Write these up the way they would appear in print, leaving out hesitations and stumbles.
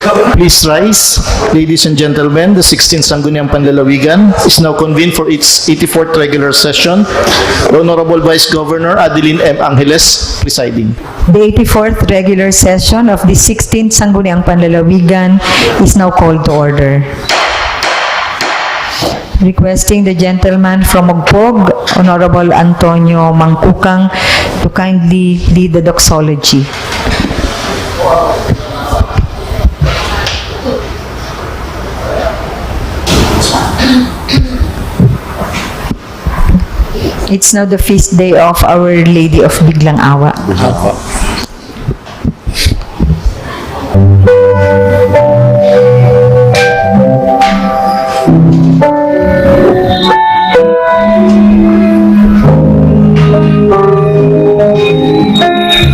Please rise. Ladies and gentlemen, the 16th Sangguniang Panlalawigan is now convened for its 84th regular session. The Honorable Vice Governor Adeline M. Angeles presiding. The 84th regular session of the 16th Sangguniang Panlalawigan is now called to order. Requesting the gentleman from Magpog, Honorable Antonio Mangkukang, to kindly lead the doxology. It's now the feast day of Our Lady of Biglang Awa.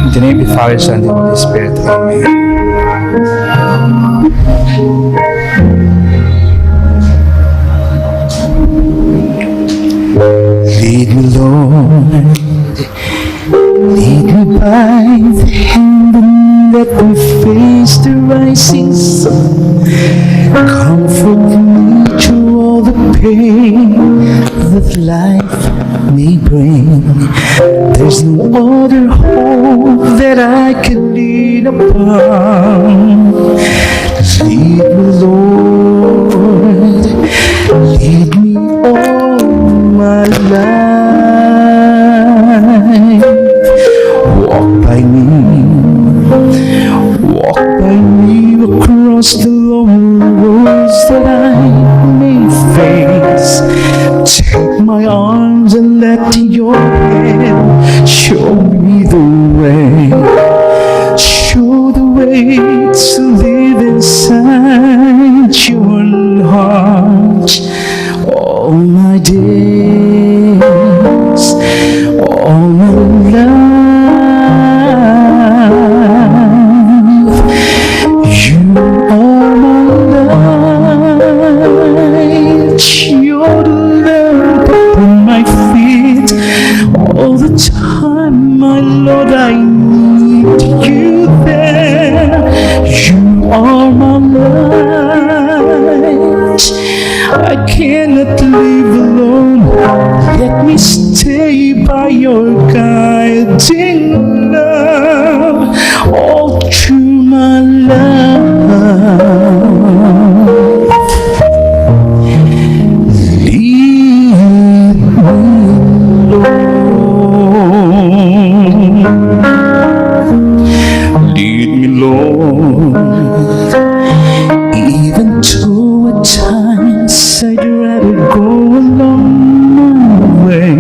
In the name of the Father, Son, and the Holy Spirit. Amen. Lead me, Lord, lead me by the hand and let me face the rising sun. Comfort me through all the pain that life may bring. There's no other hope that I can lean upon. Lead me, Lord, lead me all my life. Walk by me across the long roads that I may face. Take my arms and let your hand show me the way. Show the way to live inside your heart. All my days, all my life, you are my light. You're the lamp upon my feet. All the time, my Lord, I need you there. You are my light. I cannot live alone. Let me stay by your guiding love all through my life. Lead me, Lord. Lead me, Lord. Even though at times I'd rather go along my way.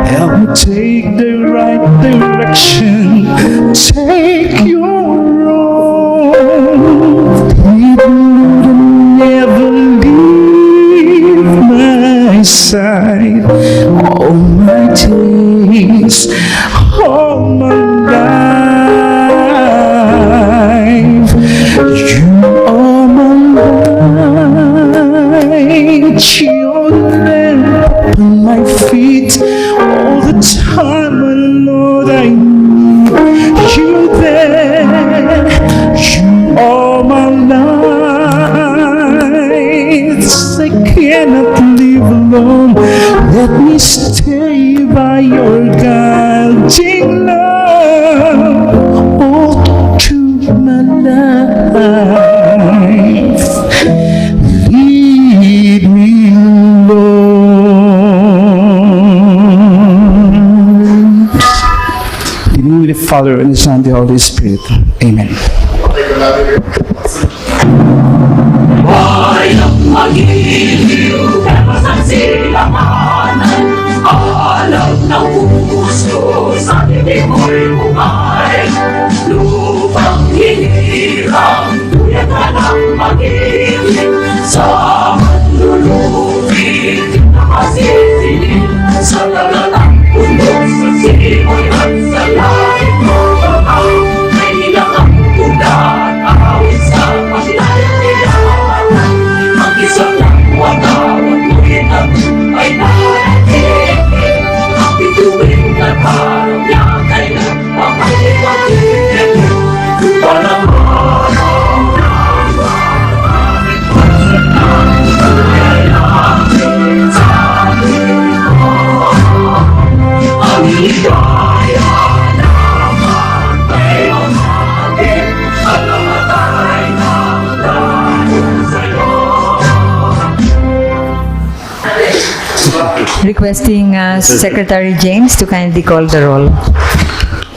Help me take the right direction. Take your road. Lead me, Lord, and never leave my side. All my days, all my life, you are my light. Your lamp on my feet. All the time, my Lord, I need you there. You are my light. I cannot live alone. Let me stay by your guiding love all through my life. Lead me, Lord. In the name of the Father, and the Son, and the Holy Spirit. Amen. Walang magiliw, pero sa silanganan, alam ng puso, sa bibig mo'y bumay. Lupang hinirang, tuyat ka ng magiliw, sa manlulupit, nakasisilip, sa talatang bundok, sa simoy at sa langit mo. Ay nilang ang ulan, awit sa paglalakilala. Mag-isang lang watawat mo hinag, ay nanatigil. Ang bituin na parang niya, kailan pangaliwatigil. Lupa naman ang Requesting Secretary James to kindly call the roll.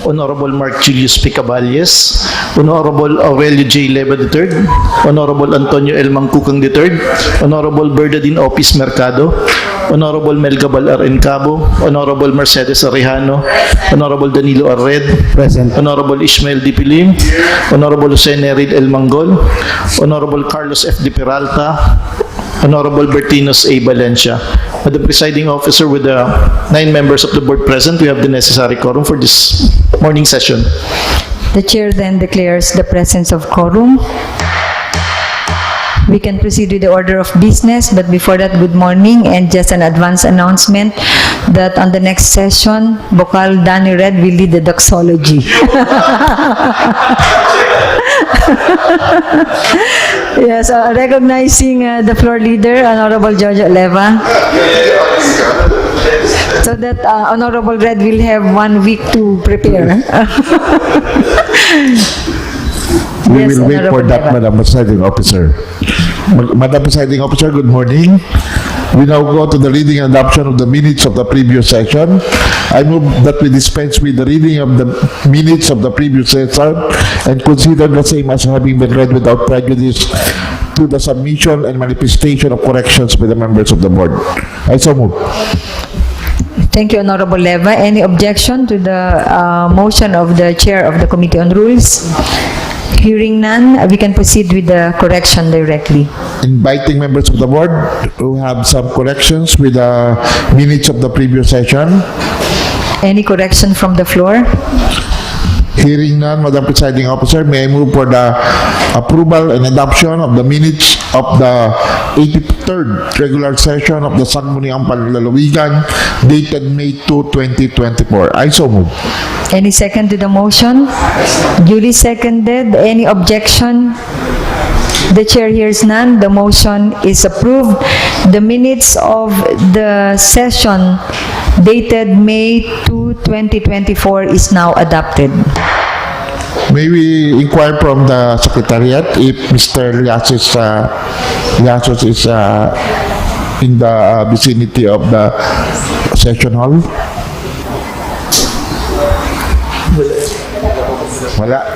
Honorable Mark Julius Picaballes, Honorable Aurelio J. Leva III, Honorable Antonio L. Mangkukang III, Honorable Bernardine Opis Mercado, Honorable Melgabal R. Encabo, Honorable Mercedes Arejano, Honorable Danilo Arred, Present. Honorable Ishmael D. Pilim, Honorable Jose Nerid L. Manggol, Honorable Carlos F. De Peralta, Honorable Bertinos A. Valencia. Madam Presiding Officer, with the 9 members of the board present, we have the necessary quorum for this morning session. The chair then declares the presence of quorum. We can proceed with the order of business, but before that, good morning, and just an advance announcement that on the next session, Bokal Danny Red will lead the doxology. Yes, recognizing the floor leader, Honorable Georgia Leva, so that Honorable Red will have 1 week to prepare. We Yes, will wait for Honorable that, Leva. Madam Presiding Officer. Madam Presiding Officer, good morning. We now go to the reading and adoption of the minutes of the previous session. I move that we dispense with the reading of the minutes of the previous session and consider the same as having been read without prejudice to the submission and manifestation of corrections by the members of the board. I so move. Thank you, Honorable Leva. Any objection to the motion of the Chair of the Committee on Rules? Hearing none, we can proceed with the correction directly. Inviting members of the board who have some corrections with the minutes of the previous session. Any correction from the floor? Hearing none, Madam Presiding Officer, may I move for the approval and adoption of the minutes of the 83rd regular session of the Sangguniang Panlalawigan dated May 2, 2024. I so move. Any second to the motion? Duly seconded. Any objection? The chair hears none. The motion is approved. The minutes of the session dated May 2, 2024 is now adopted. May we inquire from the Secretariat if Mr. Llasos is in the vicinity of the session hall? Wala.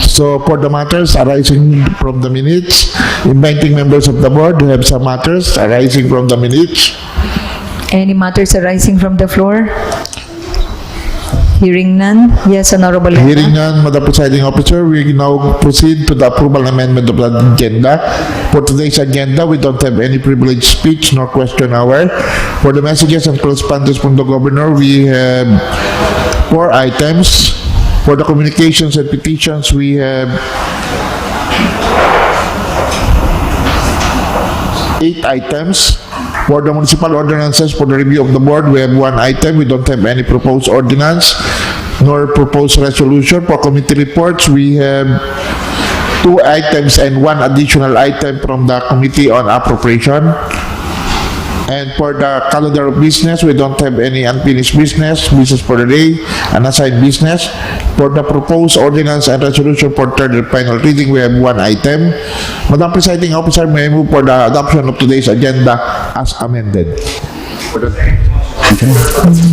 So for the matters arising from the minutes, inviting members of the board who have some matters arising from the minutes. Any matters arising from the floor? Hearing none. Yes, Honorable Leva. Hearing none, Madam Presiding Officer, we now proceed to the approval and amendment of the agenda. For today's agenda, we don't have any privileged speech nor question hour. For the messages and correspondence from the Governor, we have 4 items. For the communications and petitions, we have 8 items. For the municipal ordinances, for the review of the board, we have 1 item. We don't have any proposed ordinance nor proposed resolution. For committee reports, we have 2 items and 1 additional item from the Committee on Appropriation. And for the calendar of business, we don't have any unfinished business for the day, unassigned business. For the proposed ordinance and resolution for third and final reading, we have 1 item. Madam Presiding Officer, may I move for the adoption of today's agenda as amended?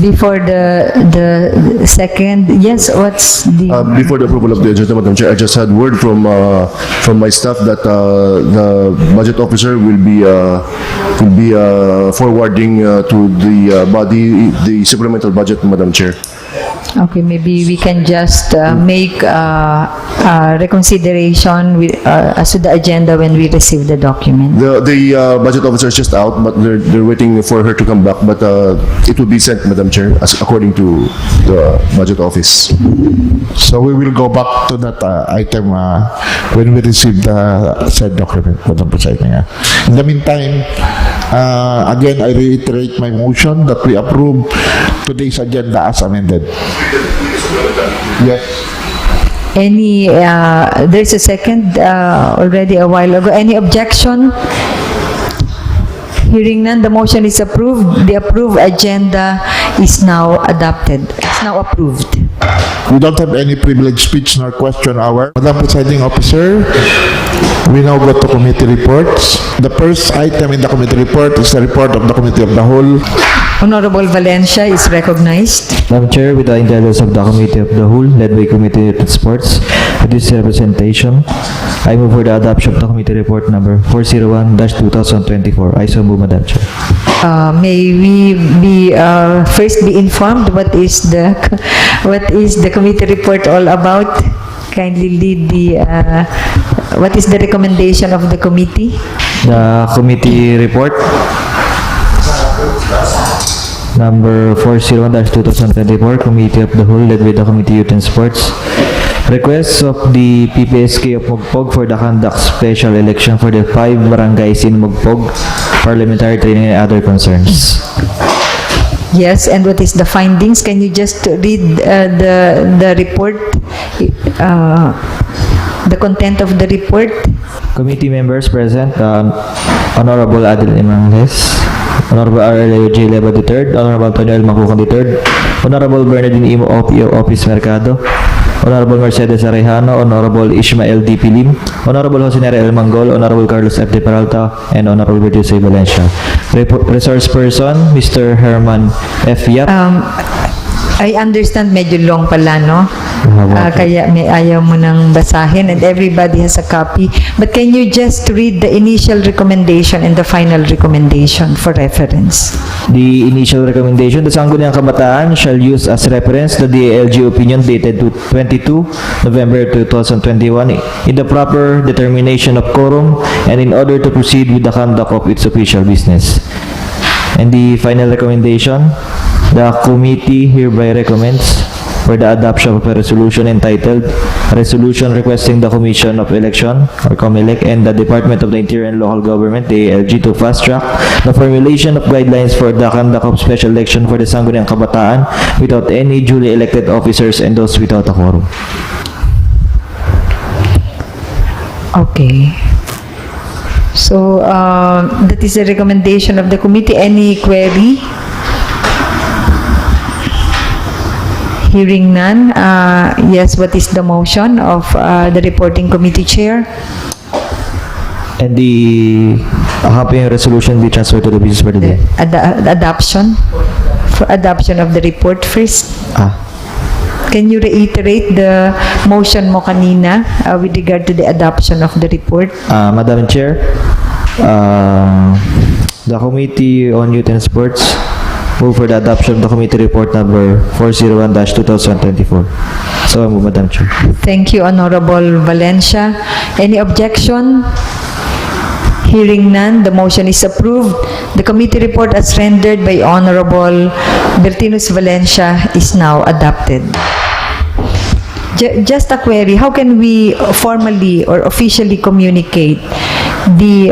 Before the second, yes, what's the... Before the approval of the agenda, Madam Chair, I just had word from my staff that the budget officer will be forwarding to the body the supplemental budget, Madam Chair. Okay, maybe we can just make reconsideration with, as to the agenda when we receive the document. The budget officer is just out, but they're waiting for her to come back. But it will be sent, Madam Chair, as according to the budget office. So we will go back to that item when we receive the said document, Madam Presiding. In the meantime, again, I reiterate my motion that we approve today's agenda as amended. Yes. Any, there's a second already a while ago. Any objection? Hearing none, the motion is approved. The approved agenda is now adopted. It's now approved. We don't have any privileged speech nor question hour. Madam Presiding Officer, we now go to committee reports. The first item in the committee report is the report of the Committee of the Whole. Honorable Valencia is recognized. Madam Chair, with the indulgence of the Committee of the Whole, led by Committee on Sports, with this representation, I move for the adoption of the Committee Report number 401-2024. I so move, Madam Chair. May we be first be informed what is the committee report all about? Kindly lead the what is the recommendation of the committee? The committee report number 401-2024, Committee of the Whole, led by the Committee Youth and Sports. Requests of the PPSK of Mugpog for the conduct special election for the 5 barangays in Mugpog, parliamentary training and other concerns. Yes, and what is the findings? Can you just read the report, the content of the report? Committee members present, Honorable Adel Imangles, Honorable R.L. J. Leva III, Honorable Antonio L. Macucan III, Honorable Bernardine Imo Opio Office Mercado, Honorable Mercedes Arejano, Honorable Ishmael D. Pilim, Honorable Jose Neri L. Mangol, Honorable Carlos F. De Peralta, and Honorable Virgil C. Valencia. Resource person, Mr. Herman F. Yap. I understand medyo long pala, no? Kaya may ayaw mo nang basahin and everybody has a copy. But can you just read the initial recommendation and the final recommendation for reference? The initial recommendation, the Sangguniang Kabataan shall use as reference the DILG opinion dated to 22 November 2021 in the proper determination of quorum and in order to proceed with the conduct of its official business. And the final recommendation, the committee hereby recommends for the adoption of a resolution entitled Resolution Requesting the Commission of Election or COMELEC and the Department of the Interior and Local Government, the ALG, to fast track the formulation of guidelines for the conduct of special election for the Sangguniang Kabataan without any duly elected officers and those without a quorum. Okay. So, that is the recommendation of the committee. Any query? Hearing none. Yes, what is the motion of the reporting committee chair? And the accompanying resolution be transferred to the business for the day. Adoption? For adoption of the report first. Can you reiterate the motion mo kanina with regard to the adoption of the report? Madam Chair, the Committee on Youth and Sports move for the adoption of the committee report number 401-2024. So I move, Madam Chair. Thank you, Honorable Valencia. Any objection? Hearing none, the motion is approved. The committee report as rendered by Honorable Bertinus Valencia is now adopted. Just a query, how can we formally or officially communicate the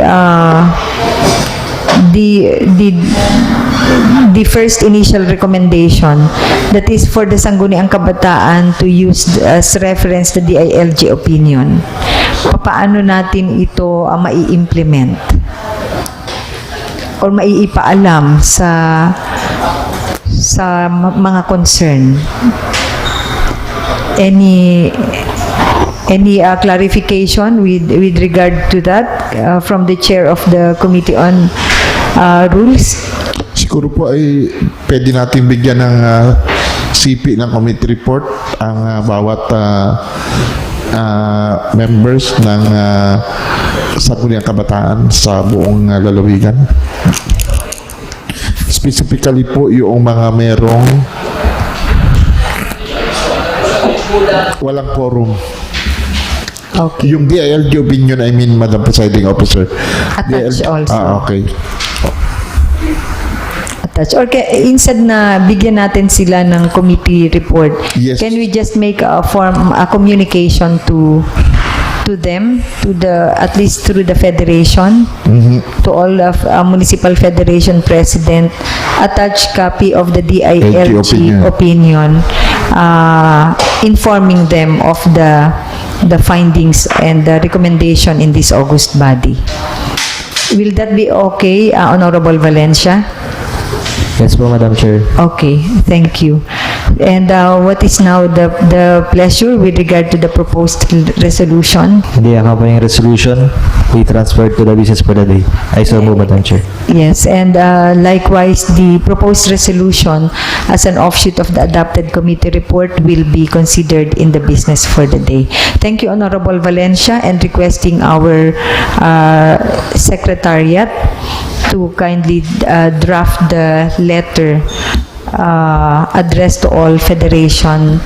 first initial recommendation, that is for the Sangguniang Kabataan to use as reference the DILG opinion? Paano natin ito mai-implement or maiipaalam sa mga concern? Any clarification with regard to that from the chair of the Committee on Rules? Siguro po ay pwede natin bigyan ng CP ng committee report ang bawat members ng Sangguniang Kabataan sa buong lalawigan. Specifically po yung mga merong walang quorum. Okay. Yung DILG opinion, I mean, Madam Presiding Officer. Attached also. Okay. Attached. Or instead na bigyan natin sila ng committee report, Yes. can we just make a communication to them, at least through the federation, to all of municipal federation president, attached copy of the DILG opinion, informing them of the findings and the recommendation in this August body. Will that be okay, Honorable Valencia? Yes po, Madam Chair. Okay, thank you. And what is now the pleasure with regard to the proposed resolution? The accompanying resolution be transferred to the business for the day. I so move, Madam Chair. Yes, and likewise, the proposed resolution as an offshoot of the adopted committee report will be considered in the business for the day. Thank you, Honorable Valencia, and requesting our secretariat to kindly draft the letter addressed to all federation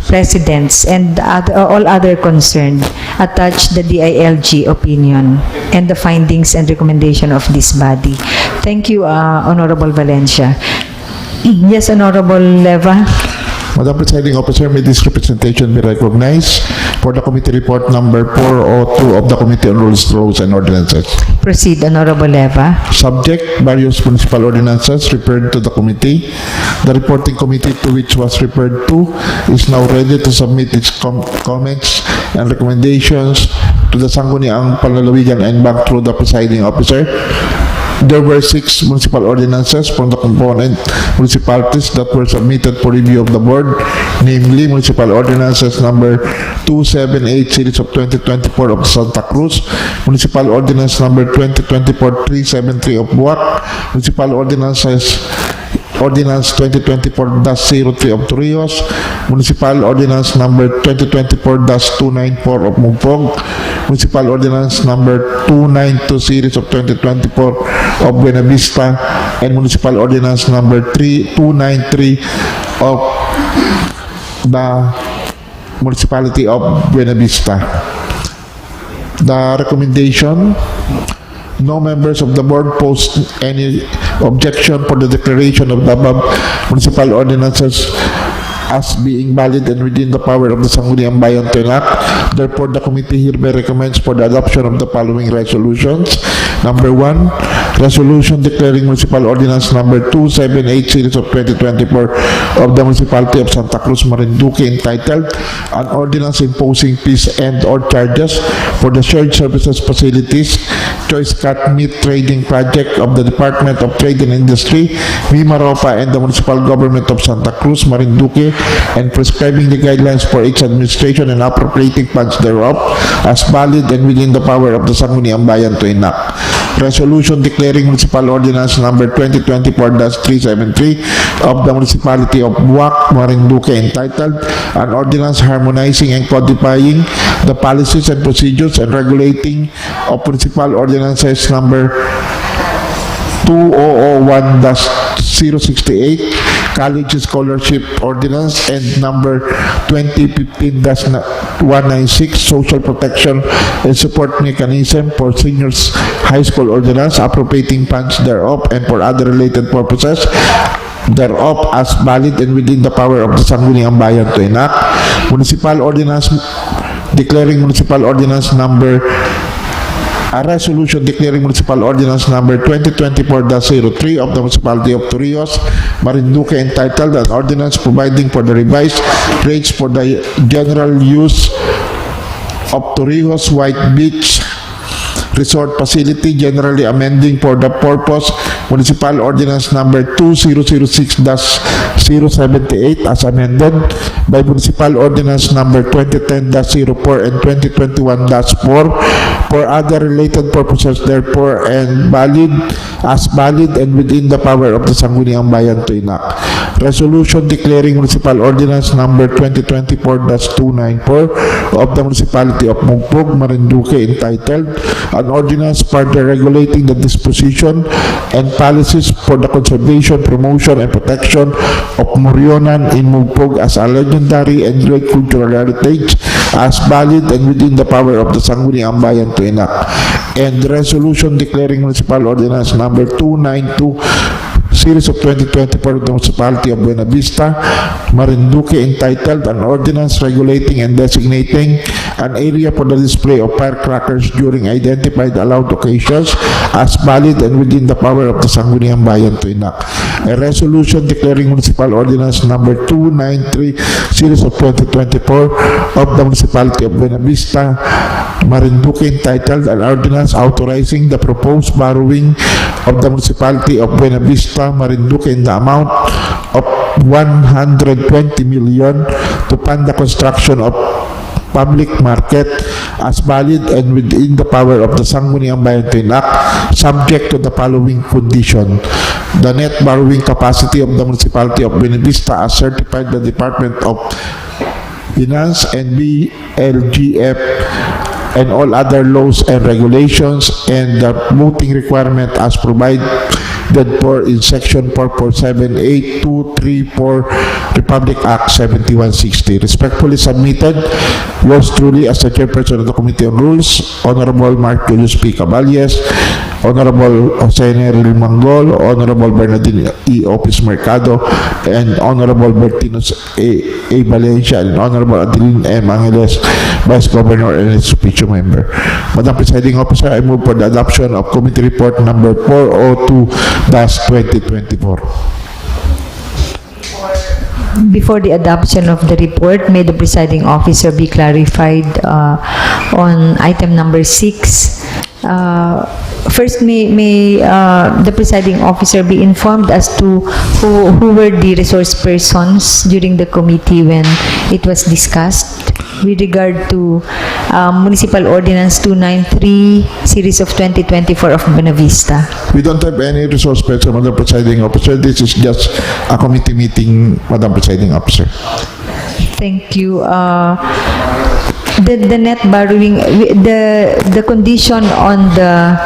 presidents and all other concerned. Attach the DILG opinion and the findings and recommendation of this body. Thank you, Honorable Valencia. Yes, Honorable Leva. Madam Presiding Officer, may this representation be recognized for the committee report number 402 of the Committee on Rules, Laws, and Ordinances. Proceed, Honorable Leva. Subject, various municipal ordinances referred to the committee. The reporting committee to which was referred to is now ready to submit its comments and recommendations to the Sangguniang Panlalawigan and back through the presiding officer. There were 6 municipal ordinances from the component municipalities that were submitted for review of the board, namely Municipal Ordinances number 278 series of 2024 of Santa Cruz, Municipal Ordinance number 2024-373 of Buac, Municipal Ordinance 2024-03 of Torrijos, Municipal Ordinance number 2024-294 of Mugpog, Municipal Ordinance number 292 series of 2024 of Buena Vista, and Municipal Ordinance number 293 of the Municipality of Buena Vista. The recommendation: no members of the board posed any objection for the declaration of the above municipal ordinances as being valid and within the power of the Sangguniang Bayan to enact. Therefore, the committee hereby recommends for the adoption of the following resolutions. Number 1, resolution declaring municipal ordinance number 278 series of 2024 of the Municipality of Santa Cruz, Marinduque, entitled An Ordinance Imposing Fees and/or Charges for the Shared Services Facilities Choice Cut Meat Trading Project of the Department of Trade and Industry, Mimaropa, and the Municipal Government of Santa Cruz, Marinduque, and prescribing the guidelines for its administration and appropriating funds thereof as valid and within the power of the Sangguniang Bayan to enact. Resolution declaring municipal ordinance number 2024-373 of the Municipality of Buac, Marinduque, entitled An Ordinance Harmonizing and Codifying the Policies and Procedures and Regulating of Municipal Ordinances number 2001-068, College Scholarship Ordinance, and number 2015-196, Social Protection and Support Mechanism for Seniors High School Ordinance, appropriating funds thereof and for other related purposes thereof as valid and within the power of the Sangguniang Bayan to enact. Municipal Ordinance declaring municipal ordinance number a resolution declaring municipal ordinance number 2024-03 of the Municipality of Torrijos, Marinduque, entitled An Ordinance Providing for the Revised Rates for the General Use of Torrijos White Beach Resort Facility, generally amending for the purpose Municipal Ordinance number 2006-078 as amended by Municipal Ordinance number 2010-04 and 2021-4 for other related purposes, therefore, and valid and within the power of the Sangguniang Bayan to enact. Resolution declaring Municipal Ordinance number 2024-294 of the Municipality of Mugpog, Marinduque, entitled An Ordinance further regulating the disposition and policies for the conservation, promotion, and protection of Morionan in Mugpog as a legendary and great cultural heritage as valid and within the power of the Sangguniang Bayan to enact. And resolution declaring Municipal Ordinance number 292 series of 2024 of the Municipality of Buena Vista, Marinduque, entitled An Ordinance Regulating and Designating an area for the display of firecrackers during identified allowed occasions as valid and within the power of the Sangguniang Bayan to enact. A resolution declaring Municipal Ordinance Number 293 Series of 2024 of the Municipality of Buena Vista, Marinduque, entitled an ordinance authorizing the proposed borrowing of the Municipality of Buena Vista, Marinduque in the amount of 120 million to fund the construction of public market as valid and within the power of the Sangguniang Bayan to enact, subject to the following condition. The net borrowing capacity of the Municipality of Buena Vista as certified by the Department of Finance and BLGF and all other laws and regulations, and the voting requirement as provided for in Section 4478234 Republic Act 7160. Respectfully submitted, yours truly as the Chairperson of the Committee on Rules, Honorable Mark Julius P. Caballes, Honorable Jose Neril Manggol, Honorable Bernardine E. Opis Mercado, and Honorable Bertinos A. Valencia, and Honorable Adeline M. Angeles, Vice Governor and its official member. Madam Presiding Officer, I move for the adoption of Committee Report Number 402-2024. Before the adoption of the report, may the presiding officer be clarified on item number 6. First, may the presiding officer be informed as to who were the resource persons during the committee when it was discussed with regard to Municipal Ordinance 293 Series of 2024 of Buena Vista. We don't have any resource person, Madam Presiding Officer. This is just a committee meeting, Madam Presiding Officer. Thank you. The net borrowing, the condition on the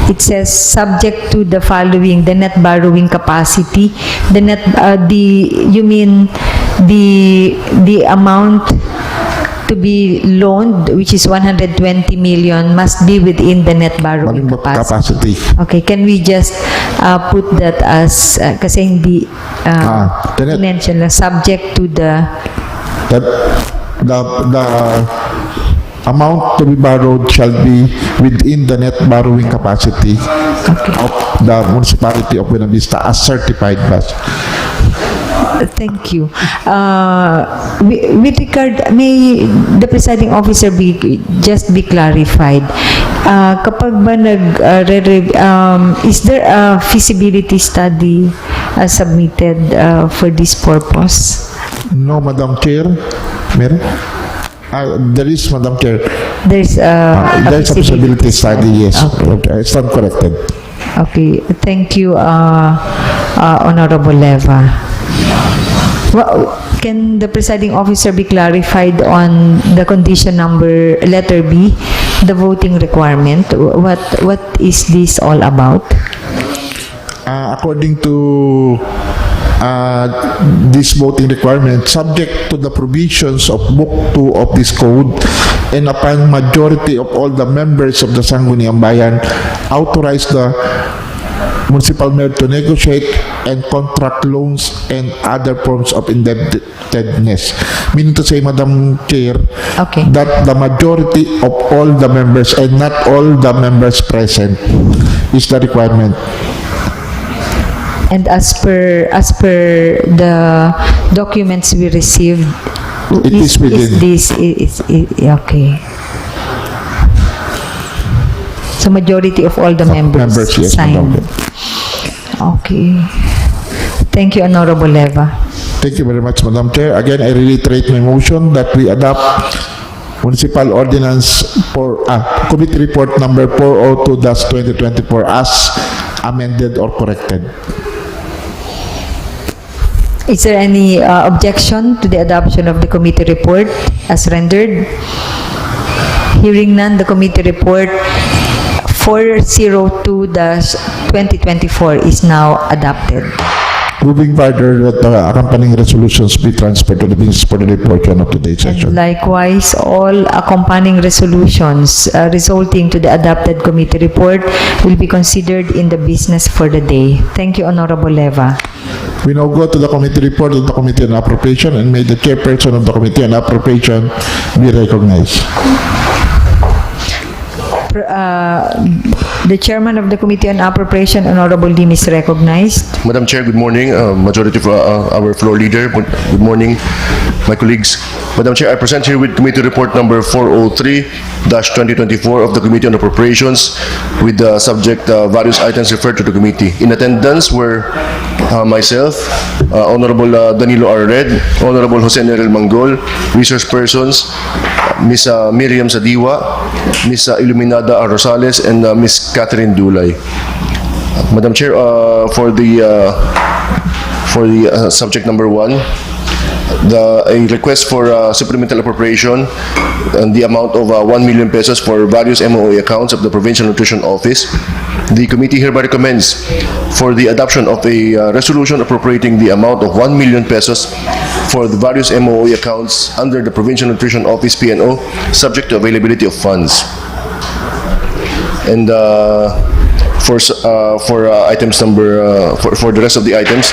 it says subject to the following: the net borrowing capacity, the net you mean the amount to be loaned, which is 120 million, must be within the net borrowing capacity. Okay, can we just put that as kasi hindi mention lang, subject to the amount to be borrowed shall be within the net borrowing capacity of the Municipality of Buena Vista as certified by. Thank you. With regard, may the presiding officer just be clarified? Kapag ba is there a feasibility study submitted for this purpose? No, Madam Chair. Meron? There is, Madam Chair. There's a feasibility study, yes. Okay. I stand corrected. Okay. Thank you, Honorable Leva. Well, can the presiding officer be clarified on the condition number letter B, the voting requirement? What is this all about? According to this voting requirement, subject to the provisions of Book 2 of this code, and upon majority of all the members of the Sangguniang Bayan, authorize the municipal mayor to negotiate and contract loans and other forms of indebtedness. Meaning to say, Madam Chair, okay, that the majority of all the members and not all the members present is the requirement. And as per the documents we received, it is within. Okay. So majority of all the members yes, signed. Okay. Thank you, Honorable Leva. Thank you very much, Madam Chair. Again, I reiterate my motion that we adopt Municipal Ordinance for Committee Report Number 402-2024 as amended or corrected. Is there any objection to the adoption of the committee report as rendered? Hearing none, the committee report 402-2024 is now adopted. Moving further that accompanying resolutions be transferred to the business for the portion of today's session. Likewise, all accompanying resolutions resulting to the adopted committee report will be considered in the business for the day. Thank you, Honorable Leva. We now go to the committee report of the Committee on Appropriation, and may the chairperson of the Committee on Appropriation be recognized. The chairman of the Committee on Appropriation, Honorable Lim, is recognized. Madam Chair, good morning. Majority of our floor leader, good morning, my colleagues. Madam Chair, I present here with committee report number 403-2024 of the Committee on Appropriations with the subject various items referred to the committee. In attendance were myself, Honorable Danilo R. Red, Honorable Jose Nerel Mangol, resource persons, Ms. Miriam Sadiwa, Ms. Iluminada R. Rosales, and Ms. Catherine Dulay. Madam Chair, for the subject number 1, a request for supplemental appropriation and the amount of 1 million pesos for various MOA accounts of the Provincial Nutrition Office. The committee hereby recommends for the adoption of a resolution appropriating the amount of 1 million pesos for the various MOA accounts under the Provincial Nutrition Office PNO, subject to availability of funds. And for items number for the rest of the items,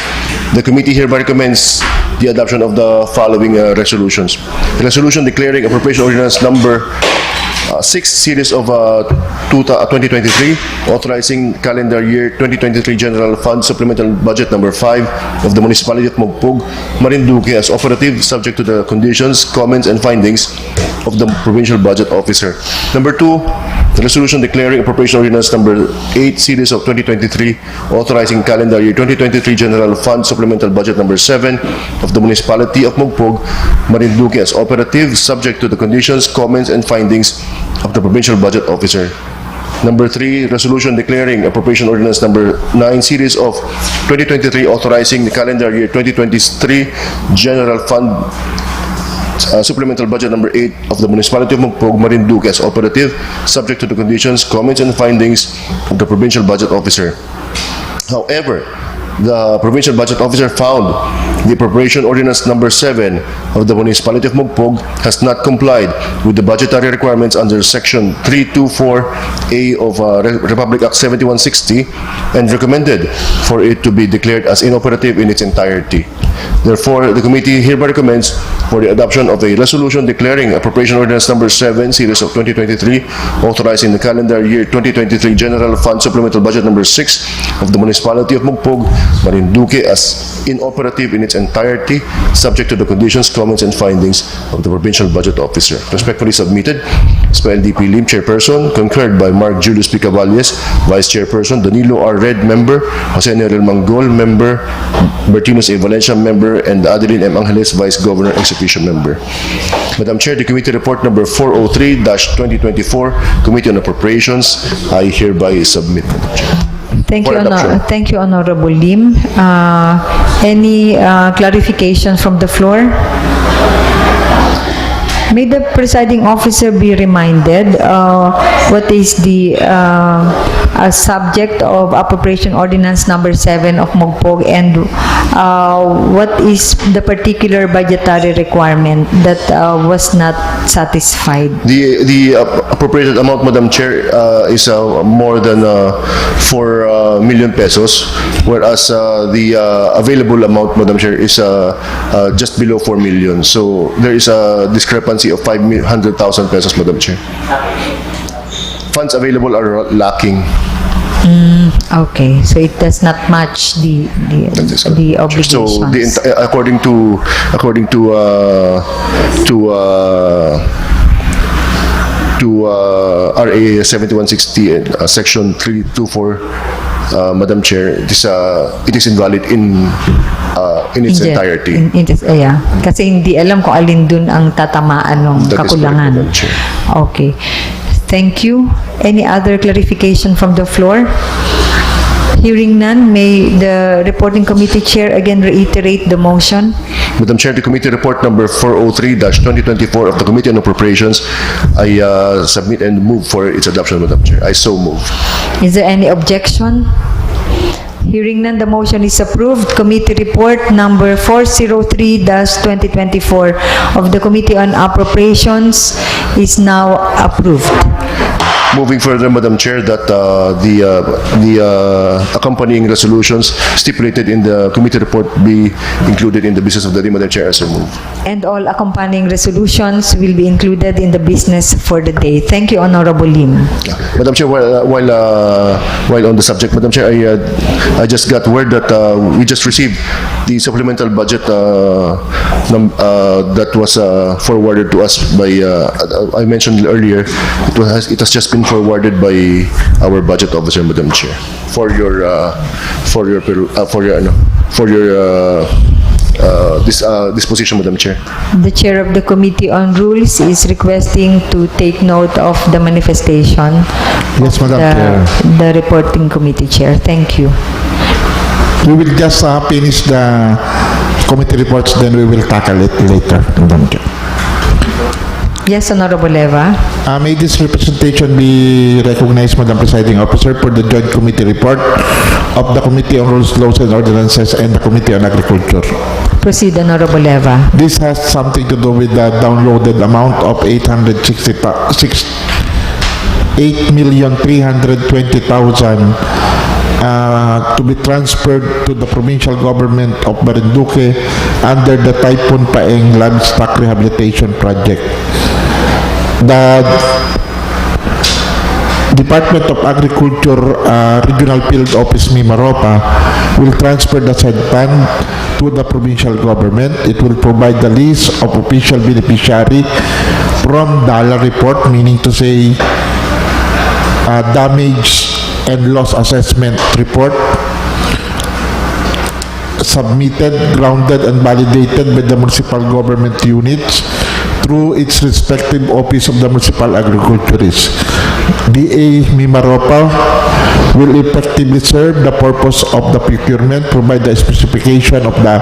the committee hereby recommends the adoption of the following resolutions. Resolution declaring appropriation ordinance number 6 series of 2023, authorizing calendar year 2023 general fund supplemental budget number 5 of the municipality of Mogpog, Marinduque as operative, subject to the conditions, comments, and findings of the provincial budget officer. Number 2, the resolution declaring appropriation ordinance number 8 series of 2023, authorizing calendar year 2023 general fund supplemental budget number 7 of the municipality of Mogpog, Marinduque as operative, subject to the conditions, comments, and findings of the provincial budget officer. Number 3, resolution declaring appropriation ordinance number 9 series of 2023, authorizing the calendar year 2023 general fund supplemental budget number 8 of the municipality of Mogpog, Marinduque as operative, subject to the conditions, comments, and findings of the provincial budget officer. However, the provincial budget officer found the appropriation ordinance number 7 of the municipality of Mogpog has not complied with the budgetary requirements under section 324A of Republic Act 7160 and recommended for it to be declared as inoperative in its entirety. Therefore, the committee hereby recommends for the adoption of a resolution declaring appropriation ordinance number 7 series of 2023, authorizing the calendar year 2023 general fund supplemental budget number 6 of the municipality of Mogpog, Marinduque as inoperative in its entirety, subject to the conditions, comments, and findings of the provincial budget officer. Respectfully submitted, by LDP Lim, Chairperson, concurred by Mark Julius P. Caballes, Vice Chairperson, Danilo R. Red, Member, Jose Nerel Mangol, Member, Bertinos A. Valencia, Member, and Adeline M. Angeles, Vice Governor, Execution Member. Madam Chair, the committee report number 403-2024, Committee on Appropriations, I hereby submit. Thank you, For adoption. Thank you, Honorable Lim. Any clarification from the floor? May the presiding officer be reminded what is the subject of appropriation ordinance number 7 of Mogpog, and what is the particular budgetary requirement that was not satisfied? The appropriated amount, Madam Chair, is more than 4 million pesos, whereas the available amount, Madam Chair, is just below 4 million. So there is a discrepancy of 500,000 pesos, Madam Chair. Funds available are lacking. Okay, so it does not match the obligations. So according to RA 7160 and section 324, Madam Chair, it is invalid in its entirety. Yeah. Kasi hindi alam kung alin dun ang tatamaan ng That is kakulangan. correct, Madam Chair. Okay. Thank you. Any other clarification from the floor? Hearing none, may the reporting committee chair again reiterate the motion? Madam Chair, the committee report number 403-2024 of the Committee on Appropriations, I submit and move for its adoption, Madam Chair. I so move. Is there any objection? Hearing none, the motion is approved. Committee report number 403-2024 of the Committee on Appropriations is now approved. Moving further, Madam Chair, that the accompanying resolutions stipulated in the committee report be included in the business of the day. Madam Chair, as so moved. And all accompanying resolutions will be included in the business for the day. Thank you, Honorable Lim. Madam Chair, while on the subject, Madam Chair, I just got word that we just received the supplemental budget that was forwarded to us by, I mentioned earlier, it has just been forwarded by our budget officer, Madam Chair, for your disposition, Madam Chair. The Chair of the Committee on Rules is requesting to take note of the manifestation. Yes, Madam Chair. The reporting committee chair. Thank you. We will just finish the committee reports, then we will tackle it later, Madam Chair. Yes, Honorable Eva. May this representation be recognized, Madam Presiding Officer, for the joint committee report of the Committee on Rules, Laws and Ordinances and the Committee on Agriculture. Proceed, Honorable Eva. This has something to do with the downloaded amount of 8,320,000 to be transferred to the provincial government of Marinduque under the Typhoon Paeng Livestock Rehabilitation Project. The Department of Agriculture Regional Field Office Mimaropa will transfer the said fund to the provincial government. It will provide the list of official beneficiary from dollar report, meaning to say damage and loss assessment report submitted, grounded, and validated by the municipal government units through its respective office of the municipal agriculturist. DA Mimaropa will effectively serve the purpose of the procurement, provide the specification of the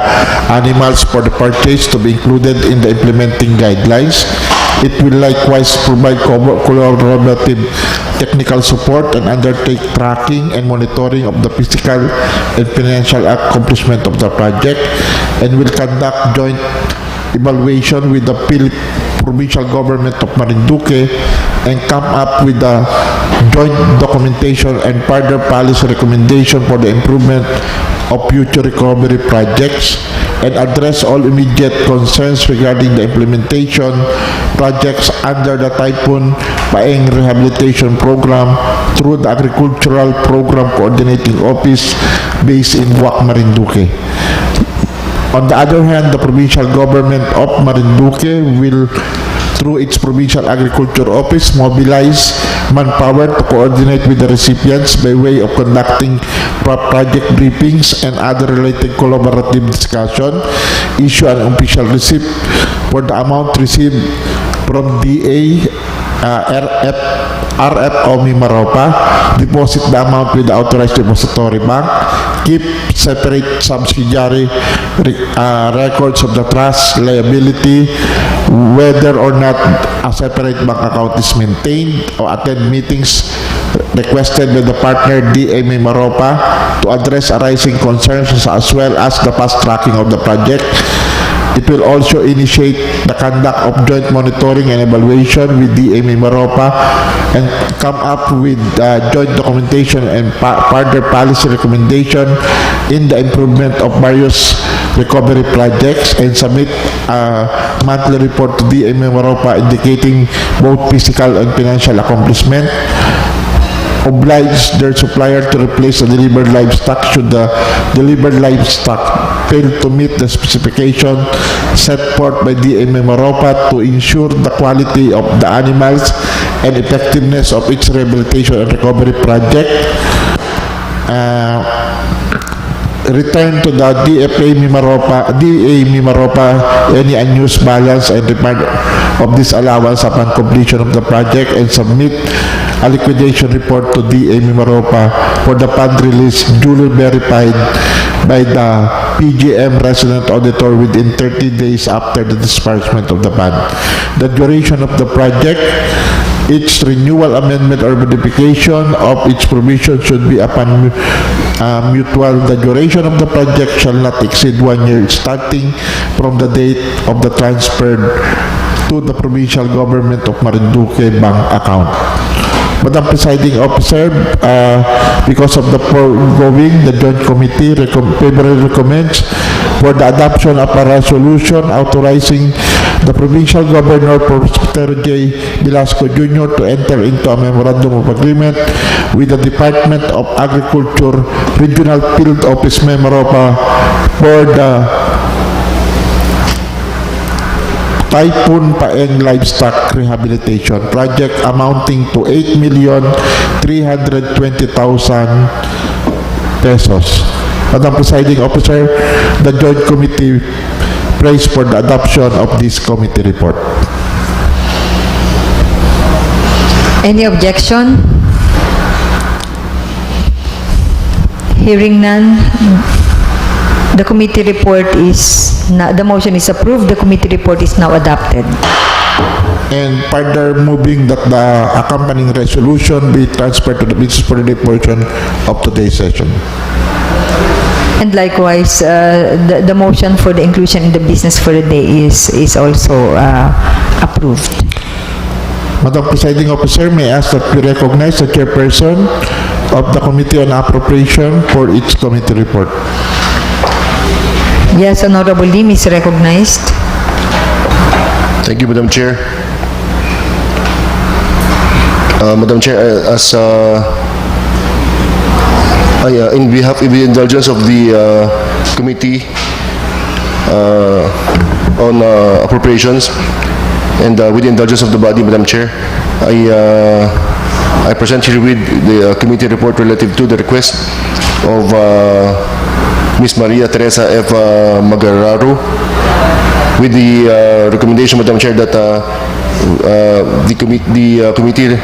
animals for the purchase to be included in the implementing guidelines. It will likewise provide collaborative technical support and undertake tracking and monitoring of the physical and financial accomplishment of the project, and will conduct joint evaluation with the provincial government of Marinduque and come up with a joint documentation and further policy recommendation for the improvement of future recovery projects, and address all immediate concerns regarding the implementation projects under the Typhoon Paeng Rehabilitation Program through the Agricultural Program Coordinating Office based in Buwak, Marinduque. On the other hand, the provincial government of Marinduque will, through its provincial agriculture office, mobilize manpower to coordinate with the recipients by way of conducting project briefings and other related collaborative discussion, issue an official receipt for the amount received from DA RFO Mimaropa, deposit the amount with the authorized depository bank, keep separate subsidiary records of the trust liability, whether or not a separate bank account is maintained, or attend meetings requested by the partner DA Mimaropa to address arising concerns as well as the fast tracking of the project. It will also initiate the conduct of joint monitoring and evaluation with DA Mimaropa and come up with joint documentation and further policy recommendation in the improvement of various recovery projects, and submit a monthly report to DA Mimaropa indicating both physical and financial accomplishment. Oblige their supplier to replace the delivered livestock should the delivered livestock fail to meet the specification set forth by DA Mimaropa to ensure the quality of the animals and effectiveness of its rehabilitation and recovery project. Return to the DA Mimaropa any unused balance and repayment of this allowance upon completion of the project, and submit a liquidation report to DA Mimaropa for the fund release duly verified by the PGM resident auditor within 30 days after the disbursement of the fund. The duration of the project, its renewal, amendment, or modification of its provision should be upon mutual. The duration of the project shall not exceed 1 year starting from the date of the transfer to the provincial government of Marinduque bank account. Madam Presiding Officer, because of the foregoing, the Joint Committee favorably recommends for the adoption of a resolution authorizing the Provincial Governor Prospero J. Velasco Jr. to enter into a Memorandum of Agreement with the Department of Agriculture Regional Field Office Memorapa for the Typhoon Paeng Livestock Rehabilitation Project amounting to 8,320,000 pesos. Madam Presiding Officer, the Joint Committee prays for the adoption of this committee report. Any objection? Hearing none, the committee report is, the motion is approved, the committee report is now adopted. And further moving that the accompanying resolution be transferred to the business for the portion of today's session. And likewise, the motion for the inclusion in the business for the day is also approved. Madam Presiding Officer, may I ask that we recognize the chairperson of the Committee on Appropriation for its committee report. Yes, Honorable Lim is recognized. Thank you, Madam Chair. Madam Chair, in behalf of the indulgence of the Committee on Appropriations and with the indulgence of the body, Madam Chair, I present here with the committee report relative to the request of Ms. Maria Teresa F. Magararu, with the recommendation, Madam Chair, that the committee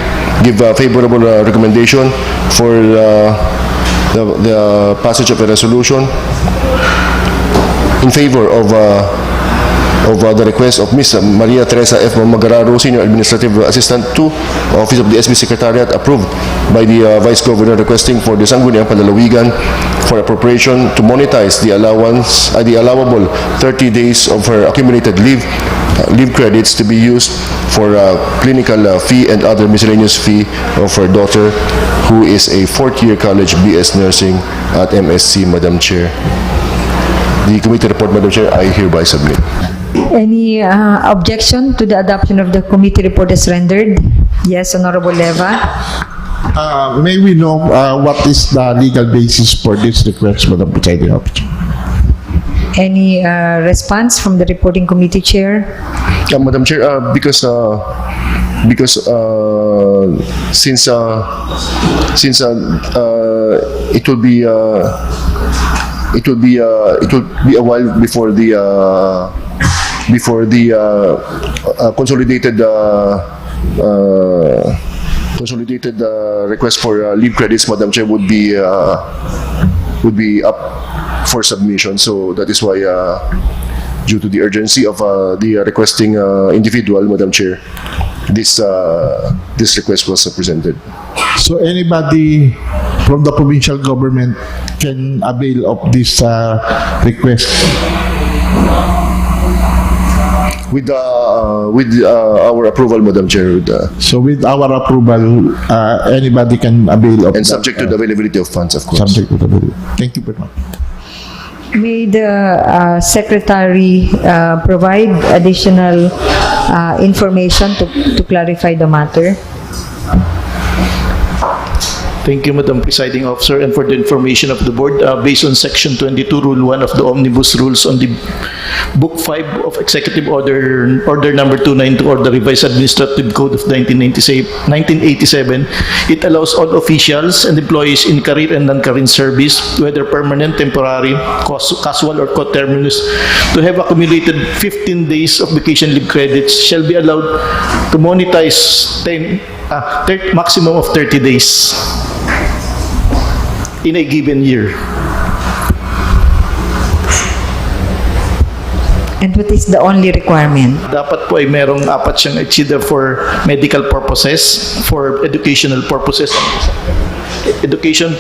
give a favorable recommendation for the passage of a resolution in favor of the request of Ms. Maria Teresa F. Magararu, Senior Administrative Assistant to Office of the SB Secretariat, approved by the Vice Governor, requesting for the Sangguniang Panlalawigan for appropriation to monetize the allowable 30 days of her accumulated leave credits to be used for clinical fee and other miscellaneous fee of her daughter, who is a fourth-year college BS Nursing at MSC, Madam Chair. The committee report, Madam Chair, I hereby submit. Any objection to the adoption of the committee report as rendered? Yes, Honorable Leva. May we know what is the legal basis for this request, Madam Presiding Officer? Any response from the reporting committee chair? Madam Chair, because since it will be a while before the consolidated request for leave credits, Madam Chair, would be up for submission. So that is why, due to the urgency of the requesting individual, Madam Chair, this request was presented. So anybody from the provincial government can avail of this request? With our approval, Madam Chair. So with our approval, anybody can avail of And that, subject to the availability of funds, of course. subject to the availability. Thank you very much. May the secretary provide additional information to clarify the matter? Thank you, Madam Presiding Officer, and for the information of the board, based on Section 22, Rule 1 of the Omnibus Rules on the Book 5 of Executive Order Number 292, or the Revised Administrative Code of 1987, it allows all officials and employees in career and non-career service, whether permanent, temporary, casual, or coterminous, to have accumulated 15 days of vacation leave credits shall be allowed to monetize maximum of 30 days in a given year. And what is the only requirement? Dapat po ay merong apat siyang, it's either for medical purposes, for educational purposes, education